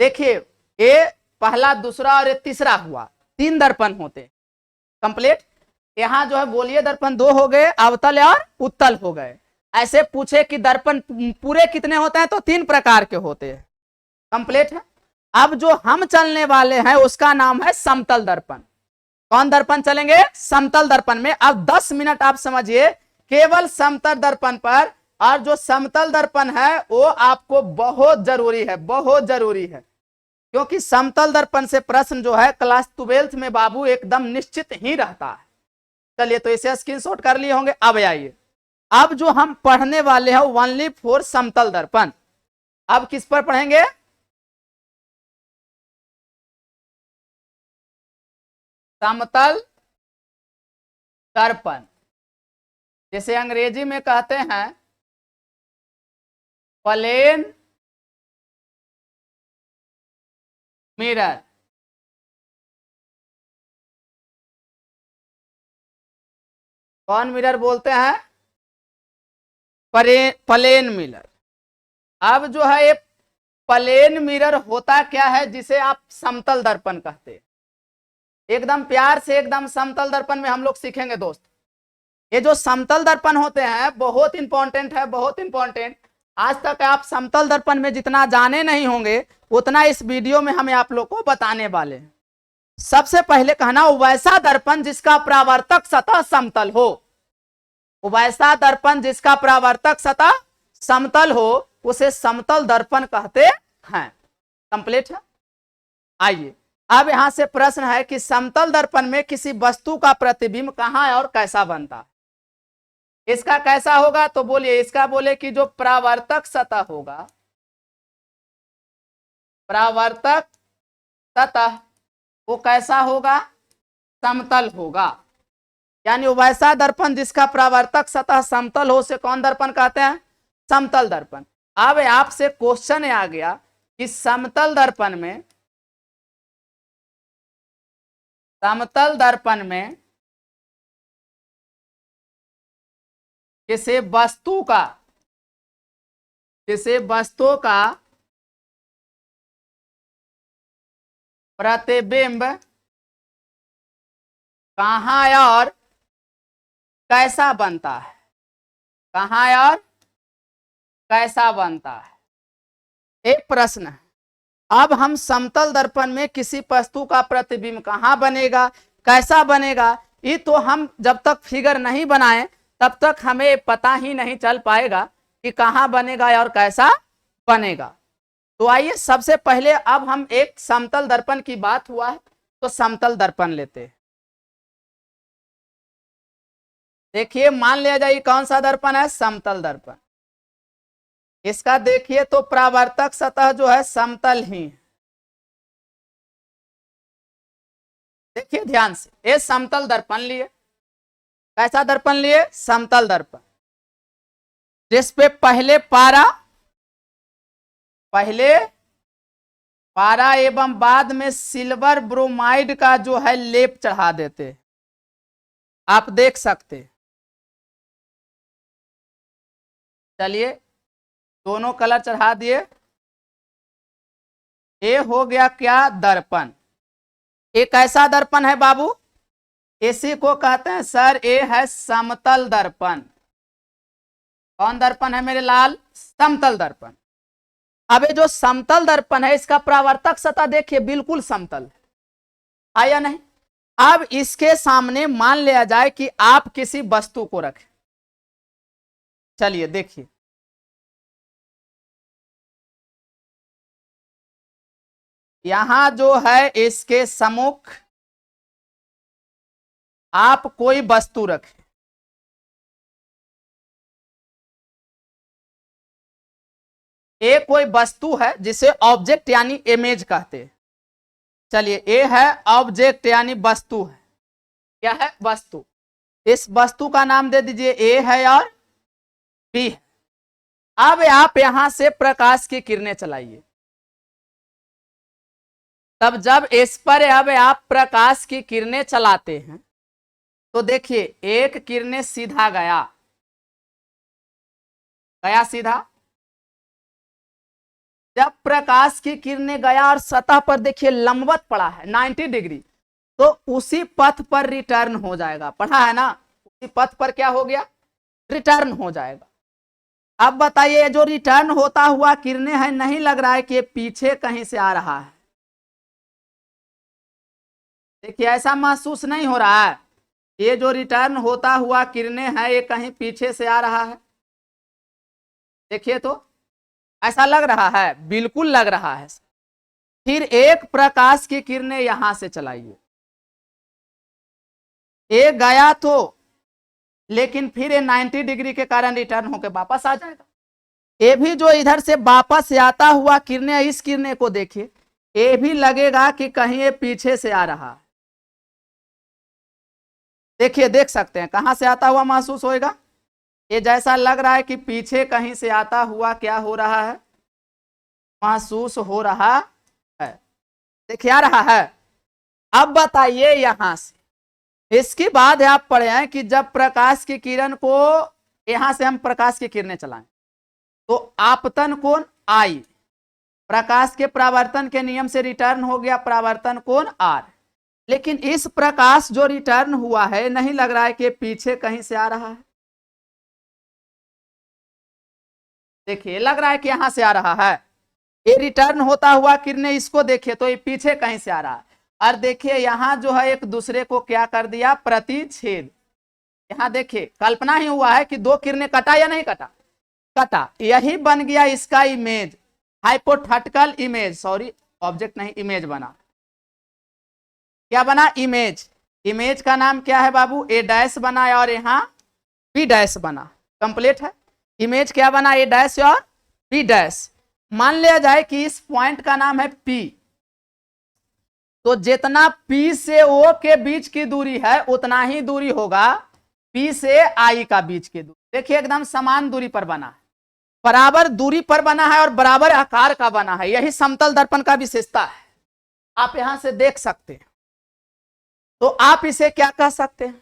देखिए ये पहला, दूसरा और ये तीसरा हुआ, 3 दर्पण होते। कंप्लीट। यहां जो है गोलीय दर्पण 2 हो गए, अवतल और उत्तल हो गए। ऐसे पूछे कि दर्पण पूरे कितने होते हैं? तो 3 प्रकार के होते हैं। कंप्लीट है। अब जो हम चलने वाले हैं उसका नाम है समतल दर्पण। कौन दर्पण चलेंगे? समतल दर्पण में। अब 10 मिनट आप समझिए केवल समतल दर्पण पर। और जो समतल दर्पण है वो आपको बहुत जरूरी है, बहुत जरूरी है, क्योंकि समतल दर्पण से प्रश्न जो है क्लास 12th में बाबू एकदम निश्चित ही रहता है। चलिए तो इसे स्क्रीनशॉट कर लिए होंगे। अब आइए, अब जो हम पढ़ने वाले हैं ओनली फॉर समतल दर्पण। अब किस पर पढ़ेंगे? समतल दर्पण, जैसे अंग्रेजी में कहते हैं प्लेन मिरर। कौन मिरर बोलते हैं? Plane mirror. अब जो है ये प्लेन मिरर होता क्या है, जिसे आप समतल दर्पण कहते हैं। एकदम प्यार से एकदम समतल दर्पण में हम लोग सीखेंगे दोस्त। ये जो समतल दर्पण होते हैं बहुत इंपॉर्टेंट है, बहुत इंपॉर्टेंट। आज तक आप समतल दर्पण में जितना जाने नहीं होंगे उतना इस वीडियो में हमें आप लोग को बताने वाले हैं। सबसे पहले कहना, वैसा दर्पण जिसका परावर्तक सतह समतल हो। वैसा दर्पण जिसका परावर्तक सतह समतल हो उसे समतल दर्पण कहते हैं। कंप्लीट है। आइए अब यहां से प्रश्न है कि समतल दर्पण में किसी वस्तु का प्रतिबिंब कहां और कैसा बनता है? इसका कैसा होगा? तो बोलिए, इसका बोले कि जो परावर्तक सतह होगा, परावर्तक सतह वो कैसा होगा? समतल होगा। यानी वैसा दर्पण जिसका परावर्तक सतह समतल हो उसे कौन दर्पण कहते हैं? समतल दर्पण। अब आपसे क्वेश्चन आ गया कि समतल दर्पण में, समतल दर्पण में किसी वस्तु का प्रतिबिंब कहाँ और कैसा बनता है, कहाँ और कैसा बनता है। एक प्रश्न है। अब हम समतल दर्पण में किसी वस्तु का प्रतिबिंब कहाँ बनेगा, कैसा बनेगा, ये तो हम जब तक फिगर नहीं बनाए तब तक हमें पता ही नहीं चल पाएगा कि कहाँ बनेगा और कैसा बनेगा। तो आइए सबसे पहले अब हम एक समतल दर्पण की बात हुआ है तो समतल दर्पण लेते हैं। देखिए मान लिया जाए कौन सा दर्पण है, समतल दर्पण। इसका देखिए तो परावर्तक सतह जो है समतल ही है। देखिए ध्यान से, ये समतल दर्पण लिए, कैसा दर्पण लिए, समतल दर्पण, जिस पे पहले पारा एवं बाद में सिल्वर ब्रोमाइड का जो है लेप चढ़ा देते, आप देख सकते। चलिए दोनों कलर चढ़ा दिए, ये हो गया क्या, दर्पण। ये कैसा दर्पण है बाबू, इसी को कहते हैं सर, ये है समतल दर्पण। कौन दर्पण है मेरे लाल, समतल दर्पण। अब ये जो समतल दर्पण है इसका परावर्तक सतह देखिए बिल्कुल समतल है या नहीं। अब इसके सामने मान लिया जाए कि आप किसी वस्तु को रखें। चलिए देखिए, यहां जो है इसके सम्मुख आप कोई वस्तु रखें, ये कोई वस्तु है जिसे ऑब्जेक्ट यानी इमेज कहते हैं। चलिए ये है ऑब्जेक्ट यानी वस्तु है, क्या है, वस्तु। इस वस्तु का नाम दे दीजिए ए है और बी है। अब आप यहां से प्रकाश की किरणें चलाइए, तब जब इस पर अब आप प्रकाश की किरणें चलाते हैं तो देखिए एक किरणें सीधा गया सीधा। जब प्रकाश की किरणें गया और सतह पर देखिए लंबवत पड़ा है 90 डिग्री, तो उसी पथ पर रिटर्न हो जाएगा। पढ़ा है ना, उसी पथ पर क्या हो गया, रिटर्न हो जाएगा। अब बताइए जो रिटर्न होता हुआ किरणें है, नहीं लग रहा है कि पीछे कहीं से आ रहा है। देखिए ऐसा महसूस नहीं हो रहा है, ये जो रिटर्न होता हुआ किरणें है ये कहीं पीछे से आ रहा है। देखिए तो ऐसा लग रहा है, बिल्कुल लग रहा है। फिर एक प्रकाश की किरणें यहां से चलाइए, ये गया तो, लेकिन फिर ये 90 डिग्री के कारण रिटर्न होकर वापस आ जाएगा। ये भी जो इधर से वापस आता हुआ किरणें, इस किरणें को देखिए, ये भी लगेगा कि कहीं ये पीछे से आ रहा है। देखिए देख सकते हैं कहां से आता हुआ महसूस होएगा, ये जैसा लग रहा है कि पीछे कहीं से आता हुआ क्या हो रहा है, महसूस हो रहा है। देखिए आ रहा है। अब बताइए यहां से, इसके बाद आप पढ़े हैं कि जब प्रकाश की किरण को यहां से हम प्रकाश की किरणें चलाएं तो आपतन कोण आई, प्रकाश के परावर्तन के नियम से रिटर्न हो गया परावर्तन कोण आर। लेकिन इस प्रकाश जो रिटर्न हुआ है, नहीं लग रहा है कि पीछे कहीं से आ रहा है। देखिए लग रहा है कि यहां से आ रहा है, ये रिटर्न होता हुआ किरणें, इसको देखिए तो ये पीछे कहीं से आ रहा है। और देखिए यहां जो है एक दूसरे को क्या कर दिया, प्रतिच्छेद। यहां देखिए कल्पना ही हुआ है कि दो किरणें कटा या नहीं कटा, कटा। यही बन गया इसका image, hypothetical image, sorry object नहीं इमेज बना। क्या बना, इमेज। इमेज का नाम क्या है बाबू, ए डैश बना और यहाँ बी डैश बना। कंप्लीट है। इमेज क्या बना, ए डैश और बी डैश। मान लिया जाए कि इस पॉइंट का नाम है पी, तो जितना पी से ओ के बीच की दूरी है उतना ही दूरी होगा पी से आई का बीच की दूरी। देखिए एकदम समान दूरी पर बना है, बराबर दूरी पर बना है और बराबर आकार का बना है। यही समतल दर्पण का विशेषता है, आप यहां से देख सकते हैं। तो आप इसे क्या कह सकते हैं,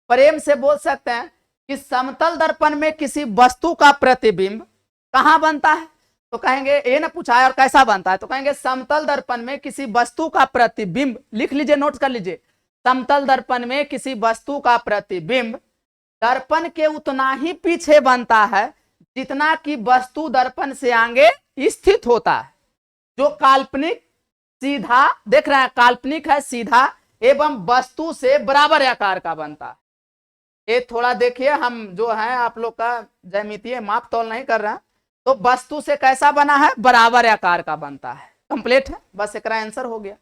प्रेम से बोल सकते हैं कि समतल दर्पण में किसी वस्तु का प्रतिबिंब कहां बनता है, तो कहेंगे ये ना पूछा है और कैसा बनता है, तो कहेंगे समतल दर्पण में किसी वस्तु का प्रतिबिंब, लिख लीजिए नोट कर लीजिए, समतल दर्पण में किसी वस्तु का प्रतिबिंब दर्पण के उतना ही पीछे बनता है जितना कि वस्तु दर्पण से आगे स्थित होता है। जो काल्पनिक सीधा देख रहे हैं, काल्पनिक है सीधा एवं वस्तु से बराबर आकार का बनता है। ये थोड़ा देखिए, हम जो है आप लोग का ज्यामितीय माप तौल नहीं कर रहे हैं, तो वस्तु से कैसा बना है, बराबर आकार का बनता है। कंप्लीट है, बस एक आंसर हो गया।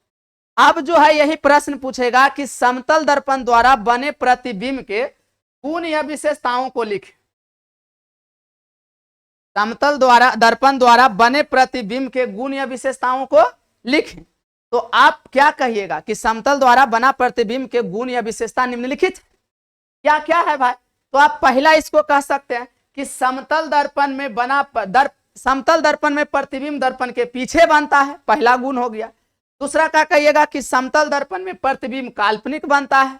अब जो है यही प्रश्न पूछेगा कि समतल दर्पण द्वारा बने प्रतिबिंब के गुण या विशेषताओं को लिखें। समतल दर्पण द्वारा बने प्रतिबिंब के गुण या विशेषताओं को लिखें। तो आप क्या कहिएगा कि समतल द्वारा बना प्रतिबिंब के गुण या विशेषता निम्नलिखित क्या क्या है भाई। तो आप पहला इसको कह सकते हैं कि समतल दर्पण में बना समतल दर्पण में प्रतिबिंब दर्पण के पीछे बनता है, पहला गुण हो गया। दूसरा क्या कहिएगा कि समतल दर्पण में प्रतिबिंब काल्पनिक बनता है,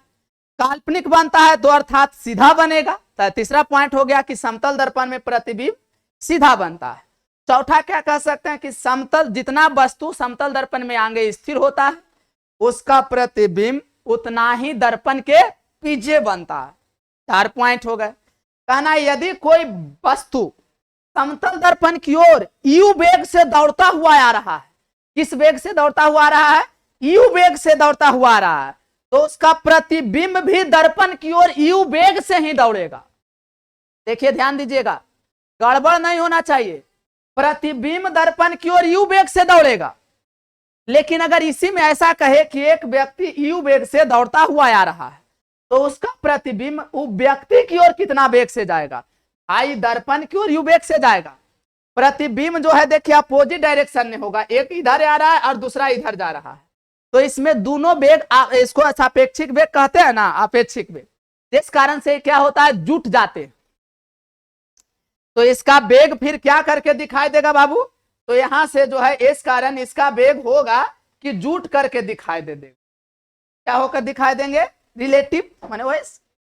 काल्पनिक बनता है तो अर्थात सीधा बनेगा। तो तीसरा पॉइंट हो गया कि समतल दर्पण में प्रतिबिंब सीधा बनता है। चौथा क्या कह सकते हैं कि समतल जितना वस्तु समतल दर्पण में आगे स्थिर होता है उसका प्रतिबिंब उतना ही दर्पण के पीछे बनता है। 4 पॉइंट हो गए। कहना यदि कोई वस्तु समतल दर्पण की ओर यू वेग से दौड़ता हुआ आ रहा है, किस वेग से दौड़ता हुआ आ रहा है, यू वेग से दौड़ता हुआ आ रहा है, तो उसका प्रतिबिंब भी दर्पण की ओर यू वेग से ही दौड़ेगा। देखिए ध्यान दीजिएगा, गड़बड़ नहीं होना चाहिए। प्रतिबिंब दर्पण की ओर यू वेग से दौड़ेगा, लेकिन अगर इसी में ऐसा कहे कि एक व्यक्ति यू वेग से दौड़ता हुआ आ रहा है तो उसका प्रतिबिंब उस व्यक्ति की ओर कितना वेग से जाएगा, आई दर्पण की ओर यू वेग से जाएगा। प्रतिबिंब जो है देखिए अपोजिट डायरेक्शन में होगा, एक इधर आ रहा है और दूसरा इधर जा रहा है, तो इसमें दोनों वेग, इसको सापेक्षिक वेग कहते हैं ना, अपेक्षिक वेग। इस कारण से क्या होता है, जुट जाते। तो इसका वेग फिर क्या करके दिखाई देगा बाबू, तो यहां से जो है इस कारण इसका वेग होगा कि जुट करके दिखाई दे देगा। क्या होकर दिखाई देंगे, रिलेटिव माने वही,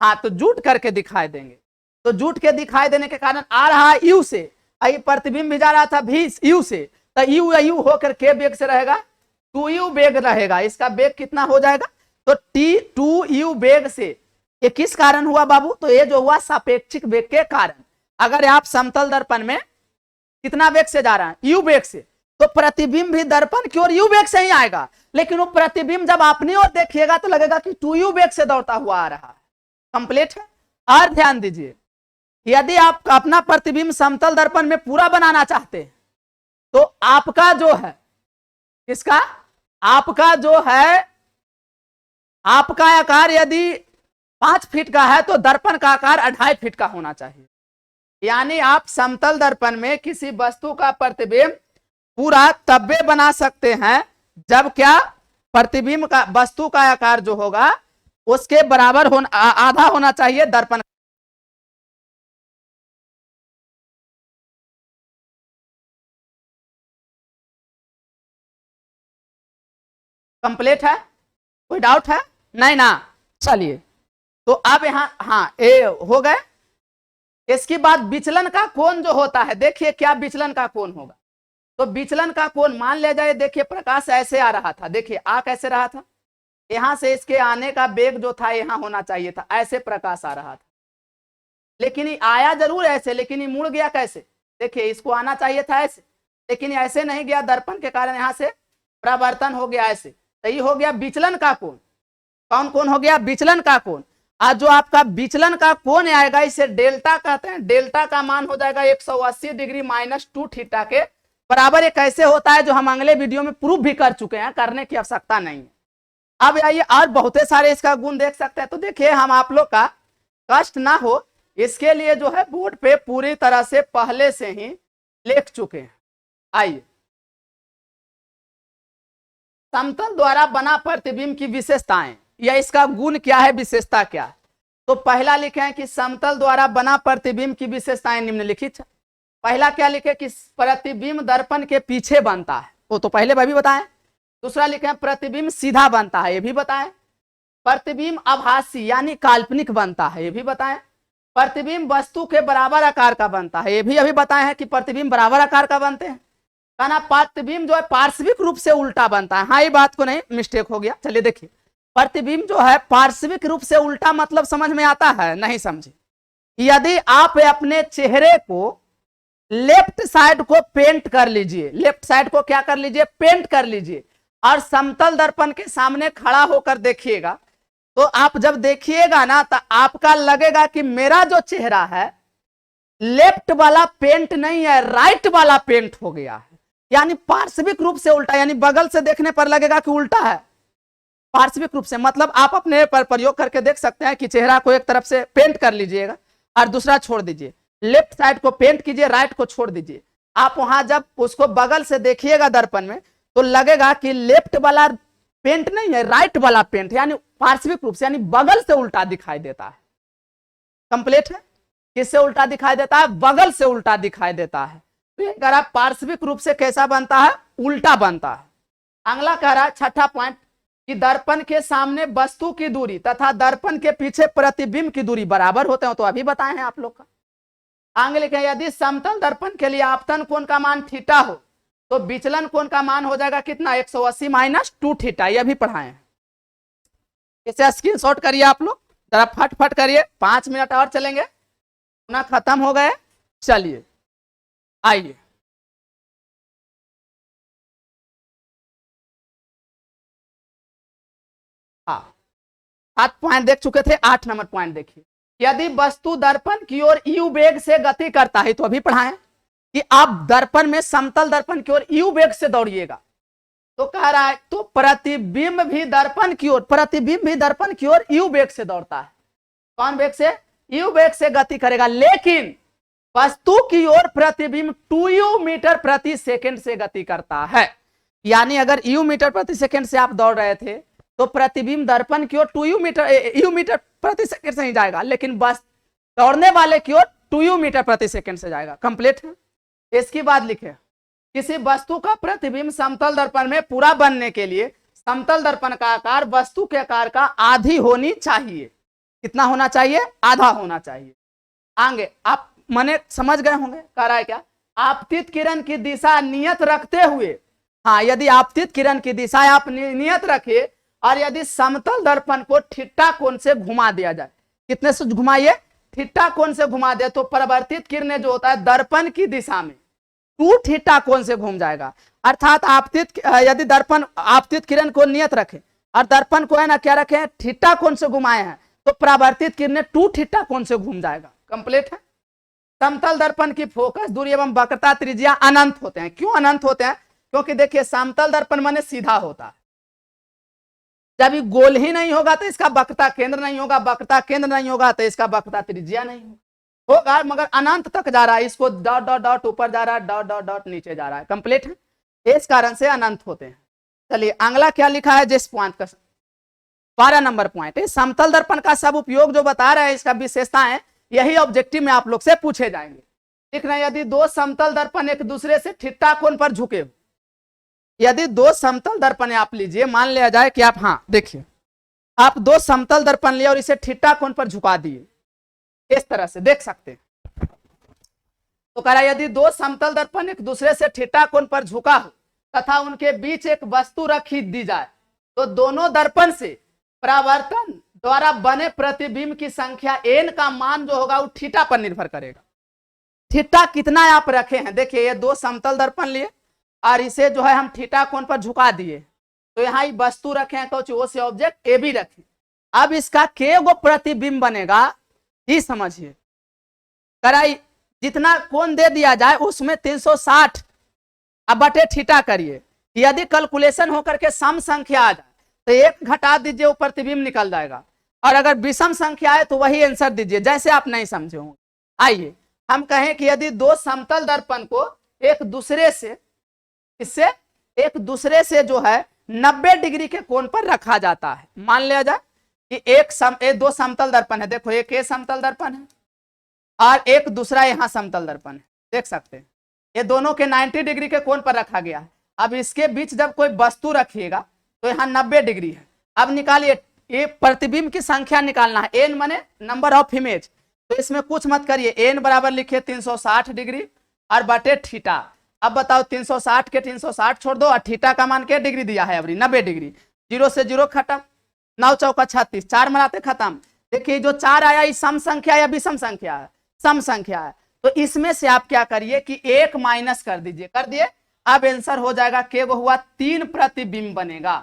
हाँ तो जुट करके दिखाई देंगे। तो जुट के दिखाई देने के कारण आ रहा है यू से, प्रतिबिंब भी जा रहा था भी यू से, तो यू यू होकर के वेग से रहेगा 2u वेग रहेगा। इसका वेग कितना हो जाएगा, तो t2u वेग से। ये किस कारण हुआ बाबू, तो ये जो हुआ सापेक्षिक वेग के कारण। अगर आप समतल दर्पण में कितना वेग से जा रहा है, यू वेग से, तो प्रतिबिंब भी दर्पण की ओर यू वेग से ही आएगा, लेकिन वो प्रतिबिंब जब अपनी ओर देखिएगा तो लगेगा कि 2u वेग से दौड़ता हुआ आ रहा है। कंप्लीट है। और ध्यान दीजिए, यदि आप अपना प्रतिबिंब समतल दर्पण में पूरा बनाना चाहते हैं तो आपका जो है, इसका आपका जो है, आपका आकार यदि 5 फीट का है तो दर्पण का आकार 2.5 फीट का होना चाहिए। यानी आप समतल दर्पण में किसी वस्तु का प्रतिबिंब पूरा तब्बे बना सकते हैं जब क्या, प्रतिबिंब का वस्तु का आकार जो होगा उसके बराबर होना, आधा होना चाहिए दर्पण। कंप्लीट है, कोई डाउट है नहीं ना। चलिए तो अब यहां हाँ ये हो गए। इसके बाद विचलन का कोण जो होता है, देखिए क्या विचलन का कोण होगा। तो विचलन का कोण मान लिया जाए, देखिए प्रकाश ऐसे आ रहा था, देखिए आ कैसे रहा था, यहां से इसके आने का वेग जो था यहां होना चाहिए था, ऐसे प्रकाश आ रहा था, लेकिन ये आया जरूर ऐसे, लेकिन ये मुड़ गया कैसे, देखिए इसको आना चाहिए था ऐसे, लेकिन ऐसे नहीं गया, दर्पण के कारण यहां से प्रवर्तन हो गया ऐसे। तो ये हो गया विचलन का कोण। कौन कोण हो गया, विचलन का कोण। आज जो आपका विचलन का कोण आएगा इसे डेल्टा कहते हैं। डेल्टा का मान हो जाएगा 180 डिग्री माइनस 2 थीटा के बराबर। ये कैसे होता है जो हम अगले वीडियो में प्रूफ भी कर चुके हैं, करने की आवश्यकता नहीं है। अब आइए और बहुत सारे इसका गुण देख सकते हैं। तो देखिए हम आप लोग का कष्ट ना हो इसके लिए जो है बोर्ड पे पूरी तरह से पहले से ही लिख चुके हैं। आइए, समतल द्वारा बना प्रतिबिंब की विशेषताएं या इसका गुण क्या है, विशेषता क्या है। तो पहला लिखे हैं कि समतल द्वारा बना प्रतिबिंब की विशेषताएं निम्नलिखित है। पहला क्या लिखे कि प्रतिबिंब दर्पण के पीछे बनता है, वो तो पहले भाई बताएं। दूसरा लिखे हैं प्रतिबिंब सीधा बनता है, ये भी बताएं। प्रतिबिंब आभासी यानी काल्पनिक बनता है, ये भी बताएं। प्रतिबिंब वस्तु के बराबर आकार का बनता है। ये भी अभी बताए हैं कि प्रतिबिंब बराबर आकार का बनते हैं। कहना प्रतिबिंब जो है पार्श्विक रूप से उल्टा बनता है। हाँ, ये बात को नहीं, मिस्टेक हो गया। चलिए देखिए, प्रतिबिंब जो है पार्श्विक रूप से उल्टा मतलब समझ में आता है? नहीं समझे। यदि आप अपने चेहरे को लेफ्ट साइड को पेंट कर लीजिए, लेफ्ट साइड को क्या कर लीजिए? पेंट कर लीजिए, और समतल दर्पण के सामने खड़ा होकर देखिएगा, तो आप जब देखिएगा ना तो आपका लगेगा कि मेरा जो चेहरा है लेफ्ट वाला पेंट नहीं है, राइट वाला पेंट हो गया है। यानी पार्श्विक रूप से उल्टा, यानी बगल से देखने पर लगेगा कि उल्टा है। पार्श्विक रूप से मतलब आप अपने पर प्रयोग करके देख सकते हैं कि चेहरा को एक तरफ से पेंट कर लीजिएगा और दूसरा छोड़ दीजिए, लेफ्ट साइड को पेंट कीजिए, राइट को छोड़ दीजिए। आप वहां जब उसको बगल से देखिएगा दर्पण में तो लगेगा कि लेफ्ट वाला पेंट नहीं है, राइट वाला पेंट, यानी पार्श्विक रूप से, यानी बगल से उल्टा दिखाई देता है। कंप्लीट है? किससे उल्टा दिखाई देता है? बगल से उल्टा दिखाई देता है। तो अगर आप पार्श्विक रूप से कैसा बनता है? उल्टा बनता है। अगला कह रहा है छठा पॉइंट कि दर्पण के सामने वस्तु की दूरी तथा दर्पण के पीछे प्रतिबिंब की दूरी बराबर होते हैं। तो अभी बताए हैं आप लोग का। आगे लिखे यदि समतल दर्पण के लिए आपतन कोण का मान थीटा हो तो विचलन कोण का मान हो जाएगा कितना? 180 माइनस 2 थीटा। यह भी पढ़ाए हैं। इसे स्क्रीनशॉट करिए आप लोग, जरा फट करिए, 5 मिनट और चलेंगे ना, खत्म हो गए। चलिए आइए, हाँ 7 पॉइंट देख चुके थे, 8 नंबर पॉइंट देखिए। यदि वस्तु दर्पण की ओर यू वेग से गति करता है, तो अभी पढ़ाएं कि आप दर्पण में समतल दर्पण की ओर यू वेग से दौड़िएगा, तो कह रहा है तो प्रतिबिंब भी दर्पण की ओर, प्रतिबिंब भी दर्पण की ओर यू वेग से दौड़ता है। कौन वेग से? यू वेग से गति करेगा, लेकिन वस्तु की ओर प्रतिबिंब 2u मीटर प्रति सेकंड से गति करता है। यानी अगर यू मीटर प्रति सेकंड से आप दौड़ रहे थे तो प्रतिबिंब दर्पण की ओर 2u मीटर प्रति सेकंड से ही जाएगा, लेकिन बस दौड़ने वाले की ओर 2u मीटर प्रति सेकंड से जाएगा। कंप्लीट है? इसकी बात लिखे, किसी वस्तु का प्रतिबिंब समतल दर्पण में पूरा बनने के लिए समतल दर्पण का आकार वस्तु के आकार का आधी होनी चाहिए। कितना होना चाहिए? आधा होना चाहिए। आगे आप मने समझ गए होंगे, कह रहा है क्या? आपतित किरण की दिशा नियत रखते हुए, हाँ यदि आपतित किरण की दिशा आप नियत रखे और यदि समतल दर्पण को थीटा कोण से घुमा दिया जाए, कितने से घुमाइए? थीटा कोण से घुमा दे तो परावर्तित किरणें जो होता है दर्पण की दिशा में 2 थीटा कोण से घूम जाएगा। अर्थात आपतित, यदि दर्पण आपतित किरण को नियत रखे और दर्पण को है ना क्या रखे? थीटा कोण से घुमाए हैं, तो परावर्तित किरणें 2 थीटा कोण से घूम जाएगा। कंप्लीट है? समतल दर्पण की फोकस दूरी एवं वक्रता त्रिज्या अनंत होते हैं। क्यों अनंत होते हैं? क्योंकि देखिए समतल दर्पण माने सीधा होता है, जब ये गोल ही नहीं होगा तो इसका वक्रता केंद्र नहीं होगा, वक्रता केंद्र नहीं होगा तो इसका वक्रता त्रिज्या नहीं होगा, मगर अनंत तक जा रहा है, इसको डॉट डॉट डॉट ऊपर जा रहा है, डॉट डॉट डॉट नीचे जा रहा है। कंप्लीट है? इस कारण से अनंत होते हैं। चलिए अगला क्या लिखा है जिस पॉइंट का 12 नंबर पॉइंट है, समतल दर्पण का सब उपयोग जो बता रहे हैं, इसका विशेषताएं यही ऑब्जेक्टिव में आप लोग से पूछे जाएंगे। लिख रहे हैं यदि 2 समतल दर्पण एक दूसरे से थीटा कोण पर झुके हो, यदि 2 समतल दर्पण आप लीजिए, मान लिया जाए कि आप, हाँ देखिए आप 2 समतल दर्पण लिए और इसे थीटा कोण पर झुका दिए, इस तरह से देख सकते हैं। तो कह रहा है यदि 2 समतल दर्पण एक दूसरे से थीटा कोण पर झुका हो तथा उनके बीच एक वस्तु रखी दी जाए, तो दोनों दर्पण से परावर्तन द्वारा बने प्रतिबिंब की संख्या n का मान जो होगा वो थीटा पर निर्भर करेगा। थीटा कितना आप रखे हैं? देखिए ये 2 समतल दर्पण लिए और इसे जो है हम थीटा कोण पर झुका दिए, तो यहाँ वस्तु रखे हैं, तो ओ से ऑब्जेक्ट ए भी रखे। अब इसका के गो प्रतिबिंब बनेगा ही समझिए। कराई जितना कोण दे दिया जाए उसमें 360 अब बटे थीटा करिए, यदि कैलकुलेशन होकर के सम संख्या आ जाए तो 1 घटा दीजिए, वो प्रतिबिंब निकल जाएगा, और अगर विषम संख्या है तो वही आंसर दीजिए, जैसे आप नहीं समझे होंगे। आइए हम कहें कि यदि 2 समतल दर्पण को एक दूसरे से, इससे एक दूसरे से जो है 90 डिग्री के कोण पर रखा जाता है। मान लिया जाए कि 2 समतल दर्पण है, देखो एक ये समतल दर्पण है और एक दूसरा यहाँ समतल दर्पण है, देख सकते हैं ये दोनों के 90 डिग्री के कोण पर रखा गया है। अब इसके बीच जब कोई वस्तु रखिएगा तो यहाँ 90 डिग्री है। अब निकालिए, ये प्रतिबिंब की संख्या निकालना है, n माने नंबर ऑफ इमेज, तो इसमें कुछ मत करिए, एन बराबर लिखिए 360 डिग्री और बटे थीटा। अब बताओ 360 के 360 छोड़ दो और थीटा का मान क्या डिग्री दिया है अभी 90 डिग्री। 0 से 0 खत्म, 9 चौका 36, 4 मराते खत्म। देखिए जो 4 आया ये सम संख्या या विषम संख्या है, सम संख्या है। तो इसमें से आप क्या करिए कि 1 माइनस कर दीजिए, कर दिए। अब आंसर हो जाएगा के वो हुआ 3 प्रतिबिंब बनेगा।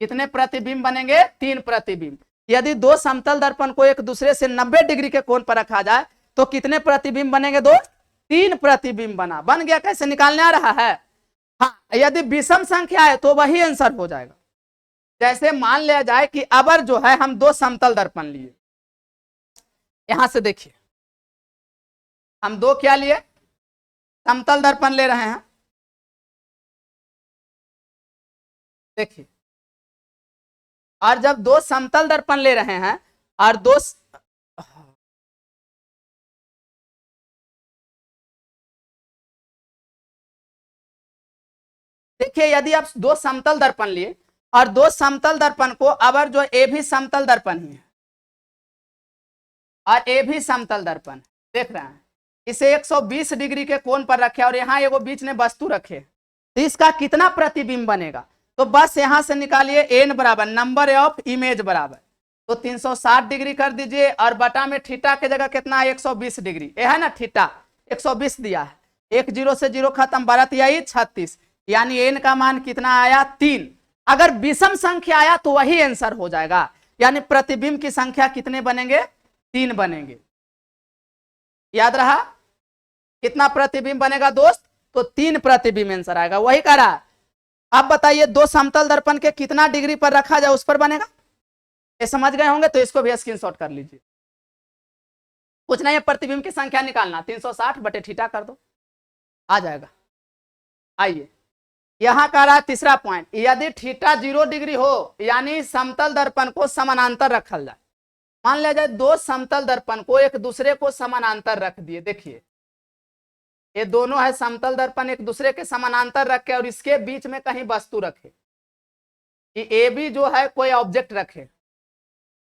कितने प्रतिबिंब बनेंगे? 3 प्रतिबिंब। यदि दो समतल दर्पण को एक दूसरे से 90 डिग्री के कोण पर रखा जाए तो कितने प्रतिबिंब बनेंगे दोस्त? 3 प्रतिबिंब बन गया। कैसे निकालने आ रहा है? हाँ, यदि विषम संख्या है तो वही आंसर हो जाएगा। जैसे मान लिया जाए कि अबर जो है हम दो समतल दर्पण लिए, यहां से देखिए हम दो क्या लिए? समतल दर्पण ले रहे हैं। देखिए, और जब दो समतल दर्पण ले रहे हैं और दो देखिए यदि आप दो समतल दर्पण लिए और दो समतल दर्पण को अबर जो ए भी समतल दर्पण ही है और ए भी समतल दर्पण देख रहे हैं, इसे 120 डिग्री के कोण पर रखे और यहाँ एगो बीच में वस्तु रखे, तो इसका कितना प्रतिबिंब बनेगा? तो बस यहां से निकालिए एन बराबर नंबर ऑफ इमेज बराबर, तो 360 डिग्री कर दीजिए और बटा में थीटा के जगह कितना है? 120 डिग्री। ये है ना थीटा, 120 दिया है। 1 0 से 0 खत्म, 12 36, यानी एन का मान कितना आया? 3। अगर विषम संख्या आया तो वही आंसर हो जाएगा, यानी प्रतिबिंब की संख्या कितने बनेंगे? 3 बनेंगे। याद रहा? कितना प्रतिबिंब बनेगा दोस्त? तो 3 प्रतिबिंब आंसर आएगा, वही कह रहा है। अब बताइए दो समतल दर्पण के कितना डिग्री पर रखा जाए उस पर बनेगा? ये समझ गए होंगे तो इसको भी स्क्रीनशॉट कर लीजिए। कुछ नहीं है, प्रतिबिंब की संख्या निकालना, 360 बटे थीटा कर दो, आ जाएगा। आइए यहां कह रहा है तीसरा पॉइंट, यदि थीटा 0 डिग्री हो यानी समतल दर्पण को समानांतर रखल जाए। मान लिया जाए दो समतल दर्पण को एक दूसरे को समानांतर रख दिए। देखिए ये दोनों है समतल दर्पण, एक दूसरे के समानांतर रखे और इसके बीच में कहीं वस्तु रखे कि ए बी जो है कोई ऑब्जेक्ट रखे,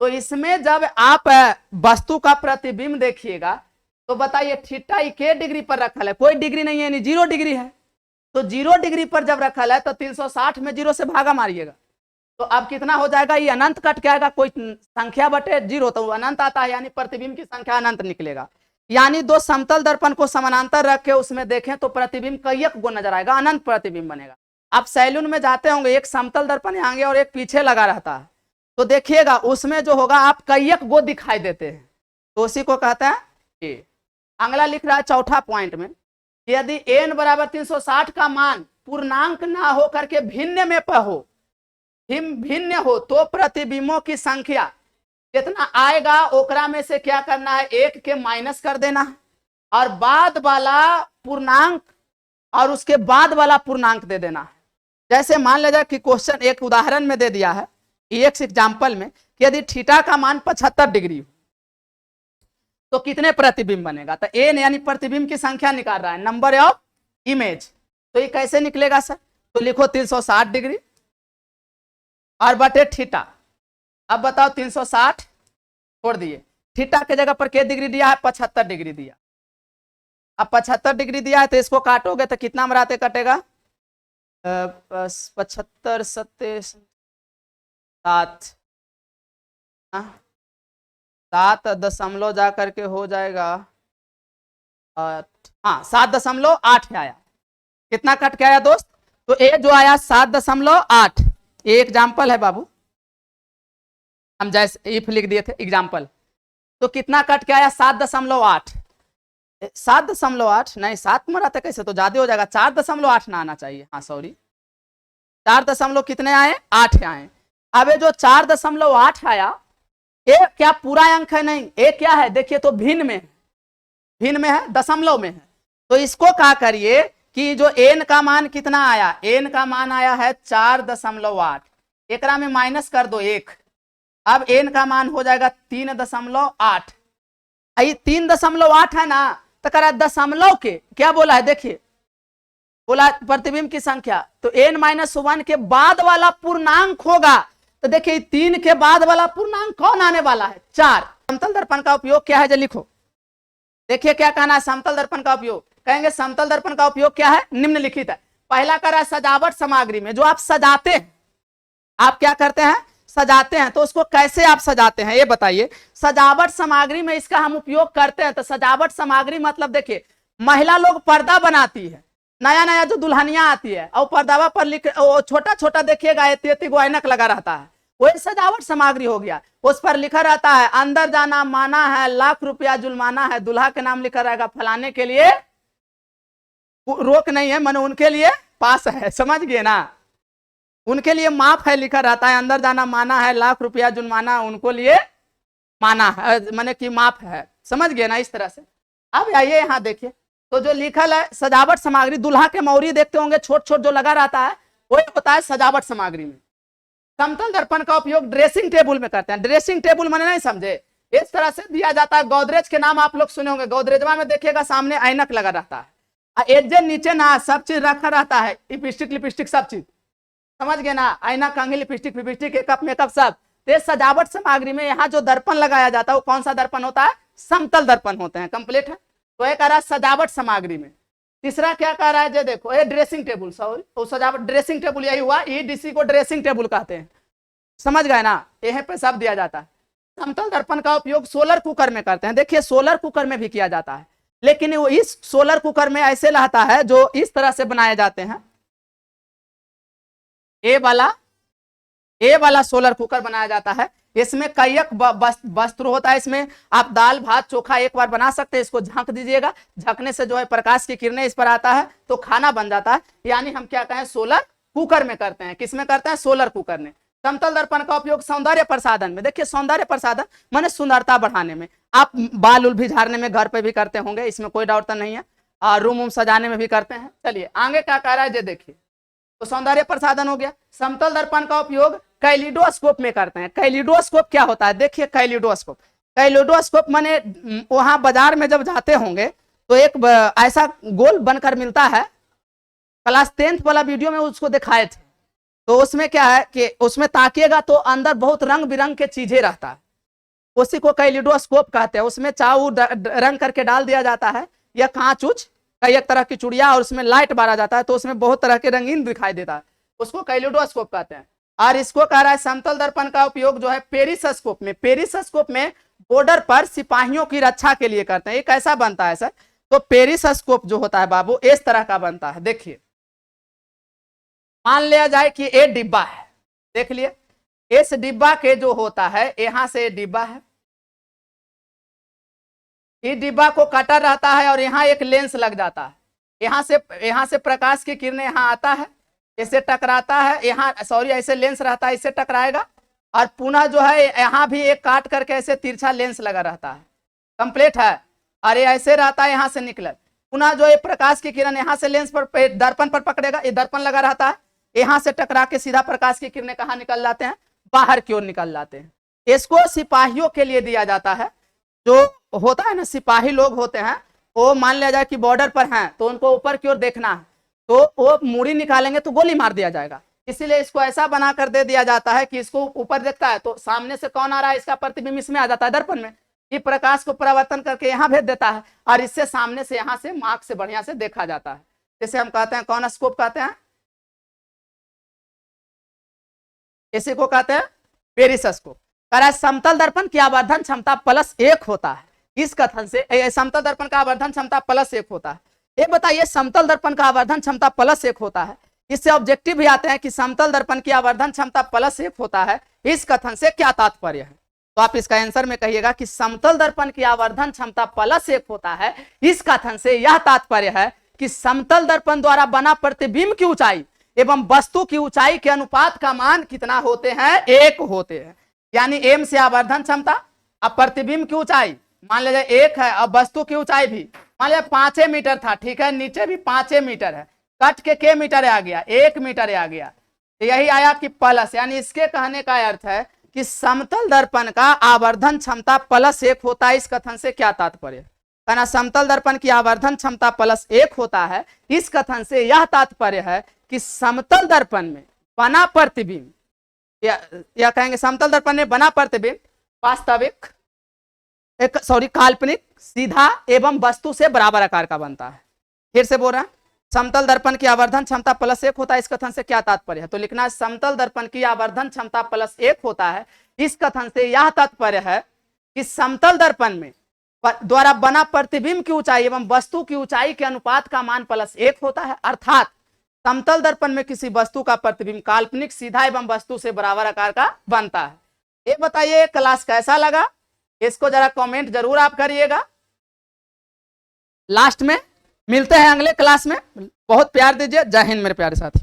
तो इसमें जब आप वस्तु का प्रतिबिंब देखिएगा तो बताइए थीटा के डिग्री पर रखा है? कोई डिग्री नहीं है, यानी 0 डिग्री है। तो 0 डिग्री पर जब रखा है तो 360 में 0 से भागा मारिएगा तो अब कितना हो जाएगा? ये अनंत कट के आएगा, कोई संख्या बटे 0 तो अनंत आता है, यानी प्रतिबिंब की संख्या अनंत निकलेगा। यानी दो समतल दर्पण को समानांतर रख के उसमें देखें तो प्रतिबिंब कईक गो नजर आएगा, अनंत प्रतिबिंब बनेगा। आप सैलून में जाते होंगे, एक समतल दर्पण आगे और एक पीछे लगा रहता है, तो देखिएगा उसमें जो होगा आप कईक गो दिखाई देते हैं, तो उसी को कहते हैं ए। अगला लिख रहा है चौथा पॉइंट में, यदि एन बराबर 360 का मान पूर्णांक ना हो करके भिन्न में हो, भिन्न हो तो प्रतिबिंबों की संख्या कितना आएगा ओकरा में से क्या करना है? 1 के माइनस कर देना है और बाद वाला पूर्णांक और उसके बाद वाला पूर्णांक दे देना है। जैसे मान लिया जाए कि क्वेश्चन एक उदाहरण में दे दिया है, एक एग्जाम्पल में, कि यदि थीटा का मान 75 डिग्री हो तो कितने प्रतिबिंब बनेगा? तो एन यानी प्रतिबिंब की संख्या निकाल रहा है, नंबर ऑफ इमेज। तो ये कैसे निकलेगा सर? तो लिखो 360 डिग्री और बटे थीटा। अब बताओ 360 छोड़ दिए, थीटा के जगह पर क्या डिग्री दिया है? 75 डिग्री दिया। अब 75 डिग्री दिया है तो इसको काटोगे तो कितना मराते कटेगा? 75 सत्ते 7, 7 दशमलव जा करके हो जाएगा 8, हाँ 7.8 आया। कितना कट के आया दोस्त? तो ए जो आया 7.8, ये एग्जाम्पल है बाबू, हम जैसे इफ लिख दिए थे एग्जाम्पल, तो कितना कट के आया? 7.8। 7.8 नहीं, 7 मराते कैसे? तो ज्यादा हो जाएगा, 4.8 ना आना चाहिए। हाँ सॉरी, 4 दशमलव कितने आए? 8 आए। अब जो 4.8 आया, ये क्या पूरा अंक है? नहीं, ये क्या है? देखिए तो भिन्न में है, भिन्न में है, दशमलव में है। तो इसको क्या करिए कि जो एन का मान कितना आया? एन का मान आया है 4.8, एकरा में माइनस कर दो 1, अब एन का मान हो जाएगा 3.8। 3.8 है ना, तो कह रहा है दशमलव के क्या बोला है? देखिए बोला प्रतिबिंब की संख्या, तो n-1 के बाद वाला पूर्णांक होगा। तो देखिए 3 के बाद वाला पूर्णांक कौन आने वाला है? 4। समतल दर्पण का उपयोग क्या है, जो लिखो। देखिए क्या कहना है समतल दर्पण का उपयोग, कहेंगे समतल दर्पण का उपयोग क्या है, निम्नलिखित है। पहला कह रहा है सजावट सामग्री में, जो आप सजाते हैं, आप क्या करते हैं, सजाते हैं, तो उसको कैसे आप सजाते हैं ये बताइए। सजावट सामग्री में इसका हम उपयोग करते हैं, तो सजावट सामग्री मतलब देखिए, महिला लोग पर्दा बनाती है, नया नया जो दुल्हनिया आती है, और पर्दावा पर लिख, छोटा छोटा देखिएगा, इतनी गो ऐनक लगा रहता है, वही सजावट सामग्री हो गया। उस पर लिखा रहता है अंदर जाना माना है, ₹1,00,000 जुर्माना है, दुल्हा के नाम लिखा रहेगा, फलाने के लिए रोक नहीं है, माने उनके लिए पास है, समझ गए ना, उनके लिए माफ है लिखा रहता है, अंदर जाना माना है, ₹1,00,000 जुर्माना उनको लिए माना है, माने कि माफ है, समझ गए ना, इस तरह से। अब आइए यहाँ देखिए, तो जो लिखल है सजावट सामग्री, दुल्हा के मौरी देखते होंगे छोट छोट जो लगा रहता है, वही होता है सजावट सामग्री में। समतल दर्पण का उपयोग ड्रेसिंग टेबल में करते हैं। ड्रेसिंग टेबल मैंने नहीं समझे, इस तरह से दिया जाता है। गोदरेज के नाम आप लोग सुने होंगे, गोदरेजवा में देखिएगा सामने ऐनक लगा रहता है, एजे नीचे ना सब चीज रखा रहता है, लिपस्टिक लिपस्टिक सब चीज, समझ गए ना, आईना कंघी लिपस्टिक लिपस्टिक मेकअप मेकअप सब। तो सजावट सामग्री में यहाँ जो दर्पण लगाया जाता है वो कौन सा दर्पण होता है, समतल दर्पण होते हैं। कंप्लीट है। तो एक कह रहा है सजावट सामग्री में। तीसरा क्या कह रहा है, जो देखो ये ड्रेसिंग टेबल, सॉरी वो सजावट ड्रेसिंग टेबल, यही हुआ, ईडीसी को ड्रेसिंग टेबल कहते हैं, समझ गए ना, यहीं पे सब दिया जाता है। समतल दर्पण का उपयोग सोलर कुकर में करते हैं। देखिए सोलर कुकर में भी किया जाता है, लेकिन वो इस सोलर कुकर में ऐसे रहता है जो इस तरह से बनाए जाते हैं, ए वाला सोलर कुकर बनाया जाता है। इसमें कईक वस्त्र होता है, इसमें आप दाल भात चोखा एक बार बना सकते हैं, इसको झक दीजिएगा, झकने से जो है प्रकाश की किरणें इस पर आता है तो खाना बन जाता है। यानी हम क्या कहें, सोलर कुकर में करते हैं। किसमें करते हैं, सोलर कुकर में। समतल दर्पण का उपयोग सौंदर्य प्रसाधन में। देखिए सौंदर्य प्रसाधन माने सुंदरता बढ़ाने में, आप बाल उल भी झाड़ने में घर पे भी करते होंगे, इसमें कोई डाउट तो नहीं है, और रूम वूम सजाने में भी करते हैं। चलिए आगे क्या कह रहा है, देखिए तो सौंदर्य प्रसाधन हो गया। समतल दर्पण का उपयोग कैलिडोस्कोप में करते हैं। कैलिडोस्कोप क्या होता है, देखिए कैलिडोस्कोप माने वहां बाजार में जब जाते होंगे तो एक ऐसा गोल बनकर मिलता है, क्लास 10th वाला वीडियो में उसको दिखाए थे। तो उसमें क्या है कि उसमें ताकिएगा तो अंदर बहुत रंग बिरंग के चीजें रहता है, उसी को कैलिडोस्कोप कहते हैं। उसमें चाऊ रंग करके डाल दिया जाता है, या कांच उच कई एक तरह की चूड़िया, और उसमें लाइट मारा जाता है तो उसमें बहुत तरह के रंगीन दिखाई देता है, उसको कैलिडोस्कोप कहते हैं। और इसको कह रहा है समतल दर्पण का उपयोग जो है पेरिस्कोप में। पेरिस्कोप में बॉर्डर पर सिपाहियों की रक्षा के लिए करते हैं। ये कैसा बनता है सर, तो पेरिस्कोप जो होता है बाबू इस तरह का बनता है। देखिए मान लिया जाए कि ये डिब्बा है, देख लिए, इस डिब्बा के जो होता है, यहां से डिब्बा है, इस डिब्बा को कटर रहता है और यहाँ एक लेंस लग जाता है, यहाँ से प्रकाश की किरणें यहाँ आता है, इससे टकराता है, यहाँ सॉरी ऐसे लेंस रहता है, इससे टकराएगा, और पुनः जो है यहाँ भी एक काट करके ऐसे तिरछा लेंस लगा रहता है। कंप्लीट है। और ये ऐसे रहता है, यहाँ से निकले, पुनः जो ये प्रकाश की किरण यहाँ से लेंस पर दर्पण पर पकड़ेगा, ये दर्पण लगा रहता है, यहाँ से टकरा के सीधा प्रकाश की किरणें कहाँ निकल जाते हैं, बाहर की ओर निकल जाते हैं। इसको सिपाहियों के लिए दिया जाता है। जो होता है ना, सिपाही लोग होते हैं, वो मान लिया जाए कि बॉर्डर पर हैं तो उनको ऊपर की ओर देखना है, तो वो मूड़ी निकालेंगे तो गोली मार दिया जाएगा, इसीलिए इसको ऐसा बना कर दे दिया जाता है कि इसको ऊपर देखता है तो सामने से कौन आ रहा है, इसका प्रतिबिंब इसमें आ जाता है दर्पण में, ये प्रकाश को परावर्तन करके यहाँ भेज देता है, और इससे सामने से यहाँ से मार्क से बढ़िया से देखा जाता है। जैसे हम कहते हैं कौन स्कोप कहते हैं, इसी को कहते हैं पेरिस्कोप। समतल दर्पण की आवर्धन क्षमता +1 होता है। इस कथन से समतल दर्पण का आवर्धन क्षमता +1 होता है। ये बताइए समतल दर्पण का आवर्धन क्षमता +1 होता है, इससे ऑब्जेक्टिव भी आते हैं कि समतल दर्पण की आवर्धन क्षमता +1 होता है, इस कथन से क्या तात्पर्य है। तो आप इसका आंसर में कहिएगा कि समतल दर्पण की आवर्धन क्षमता +1 होता है, इस कथन से यह तात्पर्य है कि समतल दर्पण द्वारा बना प्रतिबिंब की ऊंचाई एवं वस्तु की ऊंचाई के अनुपात का मान कितना होते हैं, 1 होते हैं। यानी m से आवर्धन क्षमता, अब प्रतिबिंब की ऊंचाई मान लीजिए 1 है, अब वस्तु की ऊंचाई भी मान लीजिए 5 मीटर था, ठीक है, नीचे भी 5 मीटर है, कट के मीटर आ गया, 1 मीटर आ गया, तो यही आया कि प्लस। यानी इसके कहने का अर्थ है कि समतल दर्पण का आवर्धन क्षमता +1 होता है। इस कथन से क्या तात्पर्य, कहना समतल दर्पण की आवर्धन क्षमता +1 होता है, इस कथन से यह तात्पर्य है कि समतल दर्पण में बना प्रतिबिंब, या कहेंगे समतल दर्पण में बना प्रतिबिंब वास्तविक काल्पनिक, सीधा एवं वस्तु से बराबर आकार का बनता है। फिर से बोल रहा है, समतल दर्पण की आवर्धन क्षमता +1 होता है, इस कथन से क्या तात्पर्य है? तो लिखना है समतल दर्पण की आवर्धन क्षमता +1 होता है, इस कथन से यह तात्पर्य है कि समतल दर्पण में द्वारा बना प्रतिबिंब की ऊंचाई एवं वस्तु की ऊंचाई के अनुपात का मान +1 होता है, अर्थात समतल दर्पण में किसी वस्तु का प्रतिबिंब काल्पनिक, सीधा एवं वस्तु से बराबर आकार का बनता है। ये बताइए क्लास कैसा लगा, इसको जरा कमेंट जरूर आप करिएगा। लास्ट में मिलते हैं अगले क्लास में, बहुत प्यार दीजिए। जय हिंद मेरे प्यारे साथी।